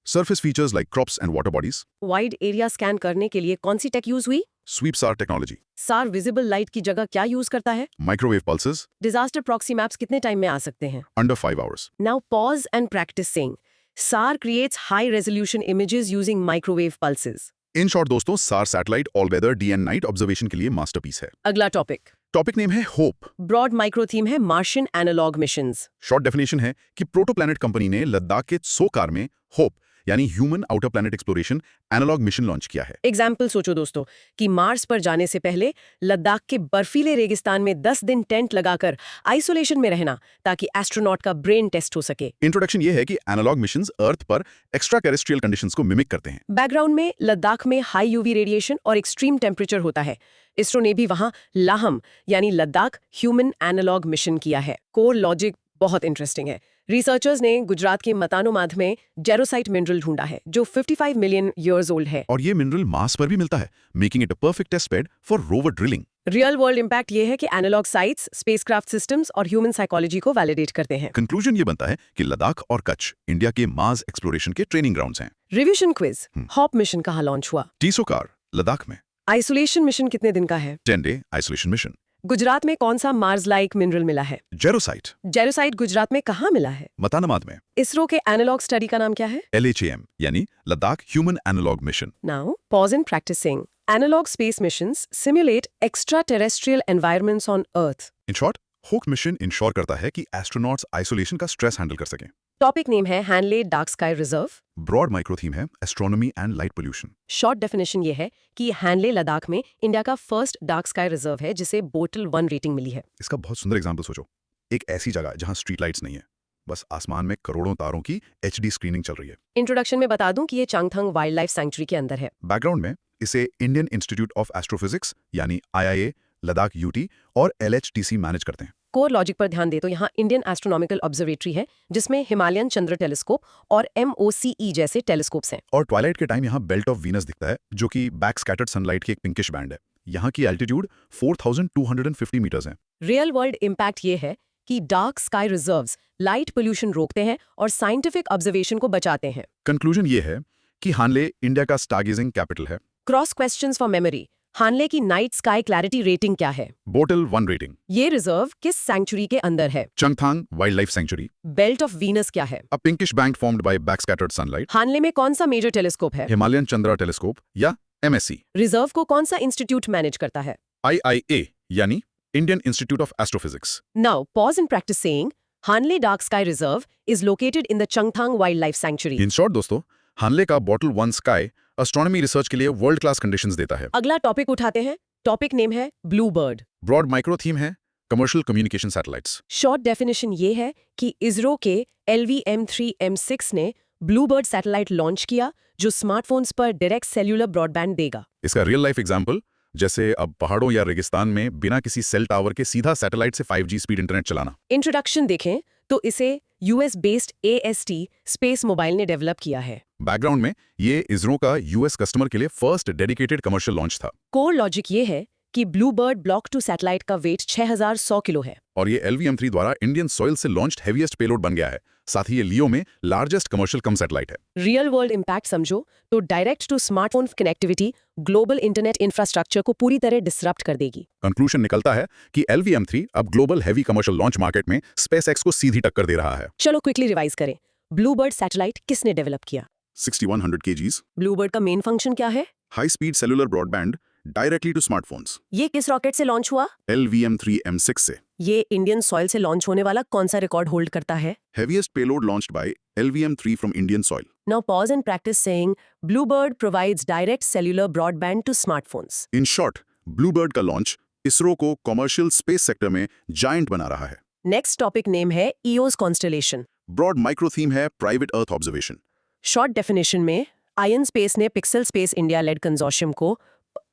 Surface features like crops and water bodies. Wide area scan करने के लिए कौन सी टेक यूज हुई? स्वीप सार टेक्नोलॉजी। SAR विजिबल लाइट की जगह क्या यूज करता है? Microwave pulses. Disaster proxy maps कितने टाइम में आ सकते हैं? Under 5 hours. Now pause and practice saying SAR creates high resolution images using microwave pulses. In short दोस्तों, SAR satellite all weather day and night observation के लिए masterpiece है। अगला टॉपिक। टॉपिक नेम है होप। ब्रॉड माइक्रो थीम है Martian analogue missions. Short definition है कि प्रोटोप्लैनेट कंपनी ने लद्दाख के त्सो कार में होप यानी human outer planet exploration analogue mission launch किया है। एग्जाम्पल सोचो दोस्तों कि मार्स पर जाने से पहले लद्दाख के बर्फीले रेगिस्तान में 10 दिन टेंट लगाकर आइसोलेशन में रहना, ताकि एस्ट्रोनॉट का ब्रेन टेस्ट हो सके। इंट्रोडक्शन ये है कि एनालॉग मिशंस अर्थ पर एक्स्ट्रा टेरेस्ट्रियल कंडीशंस को मिमिक करते हैं। बैकग्राउंड में लद्दाख में हाई यूवी रेडिएशन और एक्सट्रीम टेम्परेचर होता है। इसरो ने भी वहां लाहम यानी लद्दाख ह्यूमन एनालॉग मिशन किया है। कोर लॉजिक बहुत इंटरेस्टिंग है। रिसर्चर्स ने गुजरात के मतानुमाध में जेरोसाइट मिनरल ढूंढा है, जो 55 मिलियन ईयर्स ओल्ड है। और ये मिनरल मार्स पर भी मिलता है, making it a perfect test bed for rover drilling. Real world impact ये है कि एनालॉग साइट्स स्पेसक्राफ्ट सिस्टम्स और ह्यूमन साइकोलॉजी को वैलिडेट करते हैं। कंक्लूजन ये बनता है कि लद्दाख और कच्छ इंडिया के मार्स एक्सप्लोरेशन के ट्रेनिंग ग्राउंड्स हैं। Revision quiz. हॉप मिशन कहाँ लॉन्च हुआ? टीसो कार लद्दाख में। आइसोलेशन मिशन कितने दिन का है? 10 डे आइसोलेशन मिशन। गुजरात में कौन सा मार्स लाइक मिनरल मिला है? जेरोसाइट। जेरोसाइट गुजरात में कहाँ मिला है? मतानुमाद में। इसरो के एनालॉग स्टडी का नाम क्या है? LHAM यानी Ladakh human analog mission. Now pause in practicing. Analog space missions simulate extra terrestrial environments on earth. In short, hope mission ensure करता है कि एस्ट्रोनॉट्स आइसोलेशन का स्ट्रेस हैंडल कर सकें। टॉपिक नेम है Hanle dark sky reserve. Broad micro theme है astronomy and light pollution. Short definition ये है कि हैनले लद्दाख में इंडिया का फर्स्ट डार्क स्काई रिजर्व है, जिसे बोटल 1 रेटिंग मिली है। इसका बहुत सुंदर एग्जाम्पल सोचो। एक ऐसी जगह जहां स्ट्रीट लाइट्स नहीं है, बस आसमान में करोड़ों तारों की HD स्क्रीनिंग चल रही है। इंट्रोडक्शन में बता दूं कि ये चांगथंग वाइल्ड लाइफ सैंक्चुरी के अंदर है। बैकग्राउंड में इसे इंडियन इंस्टीट्यूट ऑफ एस्ट्रोफिजिक्स यानी IIA, लद्दाख UT और LHTC मैनेज करते हैं। कोर लॉजिक पर ध्यान दे तो यहाँ इंडियन एस्ट्रोनॉमिकल ऑब्जर्वेटरी है, जिसमें हिमालयन चंद्र टेलीस्कोप और MOCE जैसे टेलीस्कोप्स हैं। और ट्वाइलाइट के टाइम यहाँ बेल्ट ऑफ वीनस दिखता है, जो कि बैक स्कैटर्ड सनलाइट की एक पिंकिश बैंड है। यहाँ की एल्टीट्यूड 4250 मीटर्स है। रियल वर्ल्ड इम्पैक्ट ये है कि dark sky reserves light pollution रोकते हैं और साइंटिफिक ऑब्जर्वेशन को बचाते हैं। कंक्लूजन ये है कि हानले इंडिया का स्टारगेजिंग कैपिटल है। Cross questions for memory. Hanle की नाइट स्काई क्लैरिटी रेटिंग क्या है? Bortle 1 rating. ये रिजर्व किस सैंक्चुरी के अंदर है? Changthang wildlife sanctuary. Belt of Venus क्या है? A pinkish band formed by backscattered sunlight. Hanle में कौन सा मेजर टेलीस्कोप है? हिमालयन चंद्रा टेलीस्कोप या एमएससी। रिजर्व को कौन सा इंस्टीट्यूट मैनेज करता है? आईआईए यानी Indian institute of astrophysics. Now, pause and practice saying, Hanle Dark Sky Reserve is located in the Changthang Wildlife Sanctuary. In short दोस्तों, हानले का बॉटल 1 स्काई एस्ट्रोनॉमी रिसर्च के लिए वर्ल्ड क्लास कंडीशंस देता है। अगला टॉपिक उठाते हैं। टॉपिक नेम है blue bird. Broad micro theme है commercial communication satellites. Short definition ये है कि इसरो के LVM-3M6 ने ब्लू बर्ड सैटेलाइट लॉन्च किया जो स्मार्टफोन्स पर डायरेक्ट सेल्यूलर ब्रॉडबैंड देगा। इसका रियल लाइफ एग्जांपल, जैसे अब पहाड़ों या रेगिस्तान में बिना किसी सेल टावर के सीधा सैटेलाइट से 5G स्पीड इंटरनेट चलाना। इंट्रोडक्शन देखें तो इसे US based AST space mobile ने डेवलप किया है। बैकग्राउंड में ये इसरो का यूएस कस्टमर के लिए फर्स्ट डेडिकेटेड कमर्शियल लॉन्च था। कोर लॉजिक ये है कि ब्लू बर्ड ब्लॉक 2 सैटेलाइट का वेट 6100 किलो है। और ये LVM-3 द्वारा इंडियन सॉइल से लॉन्च्ड हेवीएस्ट पेलोड बन गया है। साथ ही ये लियो में लार्जेस्ट कमर्शियल कम सैटेलाइट है। रियल वर्ल्ड इम्पैक्ट समझो तो direct to smartphone connectivity global internet infrastructure को पूरी तरह डिसरप्ट कर देगी। कंक्लूजन निकलता है कि LVM-3 अब global heavy commercial launch market में स्पेसएक्स को सीधी टक्कर दे रहा है। चलो क्विकली रिवाइज करें। ब्लू बर्ड सैटेलाइट किसने डेवलप किया? 6100 kgs, ब्लू बर्ड का मेन फंक्शन क्या है? High speed cellular broadband directly to smartphones. ये किस रॉकेट से लॉन्च हुआ? LVM-3M6 से। ये इंडियन सॉइल से लॉन्च होने वाला कौन सा रिकॉर्ड होल्ड करता है? Heaviest payload launched by LVM-3 from Indian soil. Now pause and practice saying Bluebird provides direct cellular broadband to smartphones. In short, Bluebird का लॉन्च इसरो को कमर्शियल स्पेस सेक्टर में जायंट बना रहा है। नेक्स्ट टॉपिक नेम है EOS constellation. Broad micro theme है private earth observation. Short definition में IN space ने Pixxel space India led consortium को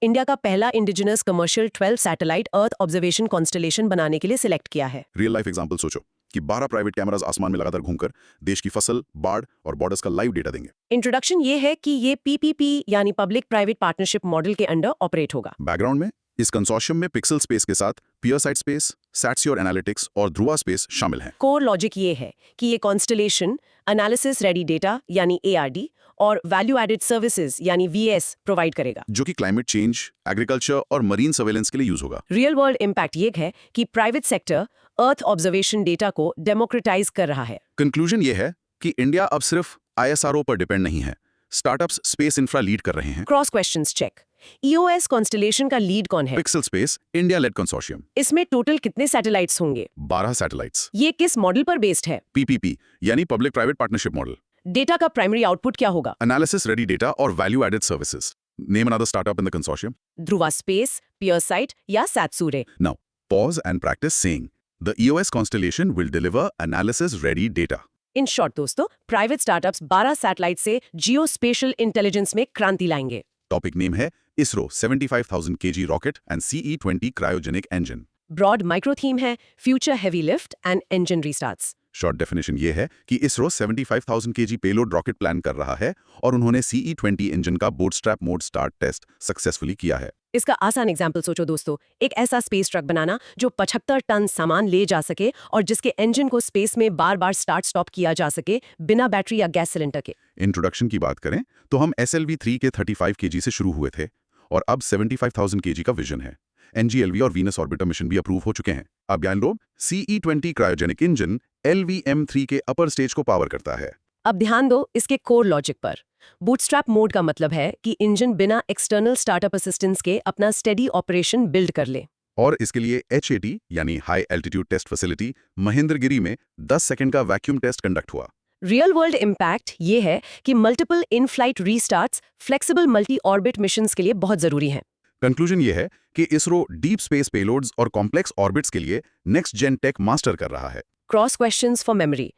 इंडिया का पहला indigenous commercial 12 satellite earth observation constellation बनाने के लिए सिलेक्ट किया है। रियल लाइफ एग्जांपल सोचो कि 12 प्राइवेट कैमरास आसमान में लगातार घूमकर देश की फसल, बाढ़ और बॉर्डर्स का लाइव डेटा देंगे। इंट्रोडक्शन ये है कि ये PPP यानी पब्लिक प्राइवेट पार्टनरशिप मॉडल के अंडर ऑपरेट होगा। बैकग्राउंड में इस कंसोर्शियम में पिक्सल स्पेस के साथ पियरसाइट स्पेस, सैटसियोर एनालिटिक्स और ध्रुवा स्पेस शामिल हैं। कोर लॉजिक ये है कि ये कॉन्स्टलेशन एनालिसिस रेडी डेटा यानी ARD और वैल्यू एडेड सर्विसेज यानी VS प्रोवाइड करेगा, जो कि क्लाइमेट चेंज, एग्रीकल्चर और मरीन सर्वेलेंस के लिए यूज होगा। रियल वर्ल्ड इम्पैक्ट ये है कि private sector earth observation data को डेमोक्रेटाइज कर रहा है। कंक्लूजन ये है कि इंडिया अब सिर्फ ISRO पर डिपेंड नहीं है, स्टार्टअप्स स्पेस इंफ्रा लीड कर रहे हैं। Cross questions check. EOS constellation का लीड कौन है? Pixxel space India led consortium. इसमें टोटल कितने सैटेलाइट्स होंगे? 12 सैटेलाइट्स। ये किस मॉडल पर बेस्ड है? PPP यानी public private partnership model. Data का प्राइमरी आउटपुट क्या होगा? एनालिसिस रेडी डेटा और value added services. Name another startup in the consortium. Dhruva space, PierSight या SatSure. Now, pause and practice saying, the EOS constellation will deliver analysis-ready data. In short दोस्तों, private startups 12 satellite से जियो special intelligence में क्रांति लाएंगे। Topic name है ISRO 75,000 kg rocket and CE-20 cryogenic engine. Broad micro theme है future heavy lift and engine restarts. Short definition ये है कि ISRO 75,000 kg payload rocket plan कर रहा है और उन्होंने CE-20 इंजन का bootstrap mode start test successfully किया है। इसका आसान एग्जाम्पल सोचो दोस्तों, एक ऐसा स्पेस ट्रक बनाना जो 75 टन सामान ले जा सके और जिसके इंजन को स्पेस में बार बार स्टार्ट स्टॉप किया जा सके बिना बैटरी या गैस सिलेंडर के। इंट्रोडक्शन की बात करें तो हम SLV-3 के 35 kg से शुरू हुए थे और अब 75,000 kg का विजन है। NGLV और वीनस ऑर्बिटर मिशन भी अप्रूव हो चुके हैं। अब ज्ञान लो, CE-20 क्रायोजेनिक इंजन LVM-3 के अपर स्टेज को पावर करता है। अब ध्यान दो इसके कोर लॉजिक पर। बूटस्ट्रैप मोड का मतलब है कि इंजन बिना एक्सटर्नल स्टार्टअप असिस्टेंस के अपना स्टेडी ऑपरेशन बिल्ड कर ले। और इसके लिए HAT यानी high altitude test facility Mahendragiri में 10 सेकंड का वैक्यूम टेस्ट कंडक्ट हुआ। रियल वर्ल्ड इम्पैक्ट ये है कि multiple in flight restarts flexible multi orbit missions के लिए बहुत जरूरी हैं। कंक्लूजन ये है कि इसरो डीप स्पेस पेलोड्स और कॉम्प्लेक्स ऑर्बिट्स के लिए नेक्स्ट जेन टेक मास्टर कर रहा है। Cross questions for memory.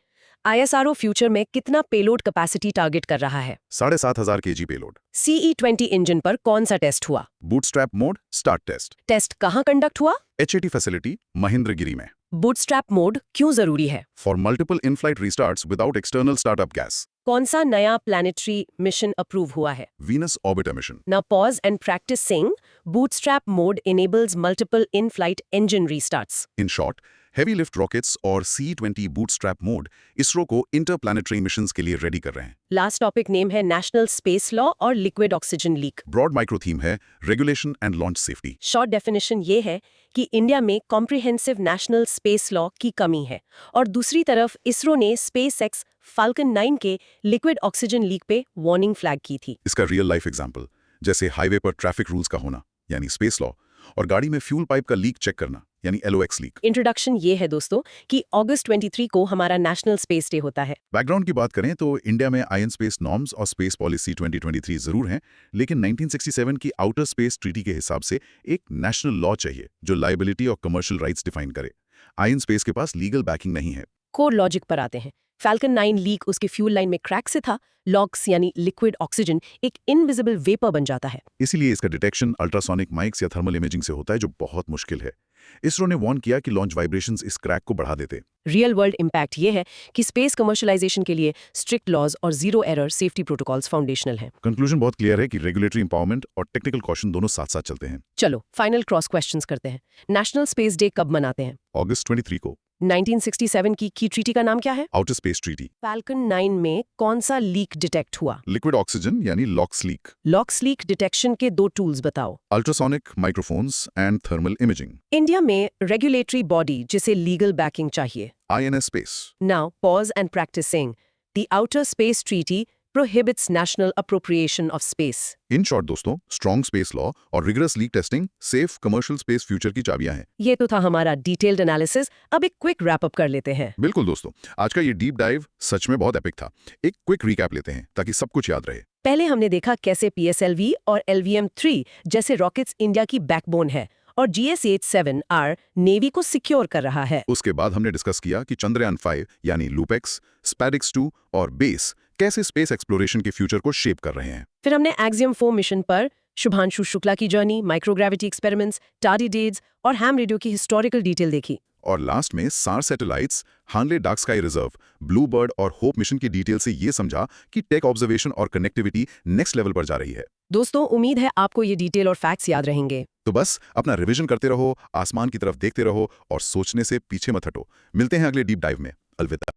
ISRO future में कितना पेलोड कैपेसिटी टारगेट कर रहा है? 7,500 kg पेलोड। CE-20 इंजन पर कौन सा टेस्ट हुआ? Bootstrap mode start test. Test कहाँ कंडक्ट हुआ? HAT फैसिलिटी महेंद्रगिरी में। बूटस्ट्रैप मोड क्यों जरूरी है? For multiple in flight restarts without external startup gas. कौन सा नया प्लैनेटरी मिशन अप्रूव हुआ है? Venus orbiter mission. Now pause and practice saying bootstrap mode enables multiple in-flight engine restarts. In short, heavy lift rockets और C-20 bootstrap mode ISRO को interplanetary missions के लिए ready कर रहे हैं। लास्ट टॉपिक नेम है नेशनल स्पेस लॉ और liquid oxygen leak. Broad micro theme है regulation and launch safety. Short definition ये है कि इंडिया में कॉम्प्रिहेंसिव नेशनल स्पेस लॉ की कमी है और दूसरी तरफ इसरो ने स्पेसएक्स फाल्कन 9 के लिक्विड ऑक्सीजन लीक पे वार्निंग फ्लैग की थी। इसका रियल लाइफ एग्जांपल जैसे हाईवे पर ट्रैफिक रूल्स का होना यानी स्पेस लॉ और गाड़ी में फ्यूल पाइप का लीक चेक करना यानी LOX लीक। इंट्रोडक्शन ये है दोस्तों कि अगस्त 23 को हमारा नेशनल स्पेस डे होता है। बैकग्राउंड की बात करें तो इंडिया में आयन स्पेस नॉर्म्स और स्पेस पॉलिसी 2023 जरूर हैं, लेकिन 1967 की आउटर स्पेस ट्रीटी के हिसाब से एक नेशनल लॉ चाहिए जो लायबिलिटी और कमर्शियल राइट्स डिफाइन करे। आयन स्पेस के पास लीगल बैकिंग नहीं है। कोर लॉजिक पर आते हैं। फाल्कन 9 लीक उसके फ्यूल लाइन में क्रैक से था। लॉक्स यानी लिक्विड ऑक्सीजन एक इनविजिबल वेपर बन जाता है। इसीलिए इसका डिटेक्शन अल्ट्रासोनिक माइक्स या थर्मल इमेजिंग से होता है जो बहुत मुश्किल है। इसरो ने वार्न किया कि लॉन्च वाइब्रेशंस इस क्रैक को बढ़ा देते। रियल वर्ल्ड इम्पैक्ट ये है कि स्पेस कमर्शलाइजेशन के लिए स्ट्रिक्ट लॉज और zero error safety protocols foundational हैं। कंक्लूजन बहुत क्लियर है कि रेगुलेटरी एम्पावरमेंट और टेक्निकल कॉशन दोनों साथ साथ चलते हैं। चलो फाइनल क्रॉस क्वेश्चंस करते हैं। नेशनल स्पेस डे कब मनाते हैं? अगस्त 23 को। 1967 की ट्रीटी का नाम क्या है? Outer space treaty. फाल्कन 9 में कौन सा लीक डिटेक्ट हुआ? लिक्विड ऑक्सीजन यानी locks leak. Locks leak detection के 2 टूल्स बताओ। Ultrasonic microphones and thermal imaging. India में रेगुलेटरी बॉडी जिसे लीगल बैकिंग चाहिए। INS space. Now, pause and practicing. The Outer Space Treaty prohibits national appropriation of space. In short दोस्तों, strong space law और rigorous leak testing safe commercial space future की चाबियां हैं। ये तो था हमारा डिटेल्ड एनालिसिस। अब एक क्विक रैप अप कर लेते हैं। बिल्कुल दोस्तों, आज का ये डीप डाइव सच में बहुत एपिक था। एक क्विक रिकैप लेते हैं ताकि सब कुछ याद रहे। पहले हमने देखा कैसे PSLV और LVM-3 जैसे रॉकेट्स इंडिया की बैकबोन है और GS-87R नेवी को सिक्योर कर रहा है। उसके बाद हमने डिस्कस किया कि चंद्रयान 5 यानी लूपेक्स, स्पैडिक्स 2 और बेस कैसे स्पेस एक्सप्लोरेशन के फ्यूचर को शेप कर रहे हैं। फिर हमने एक्सियम 4 मिशन पर शुभांशु शुक्ला की जर्नी, माइक्रोग्रेविटी एक्सपेरिमेंट्स, टार्डीडेज और हैम रेडियो की हिस्टोरिकल डिटेल देखी। और लास्ट में SAR satellites, Hanle dark sky reserve, blue bird और होप मिशन की डिटेल से ये समझा कि टेक ऑब्जर्वेशन और कनेक्टिविटी नेक्स्ट लेवल पर जा रही है। दोस्तों, उम्मीद है आपको ये डिटेल और फैक्ट्स याद रहेंगे। तो बस अपना रिवीजन करते रहो, आसमान की तरफ देखते रहो और सोचने से पीछे मत हटो। मिलते हैं अगले डीप डाइव में। अलविदा।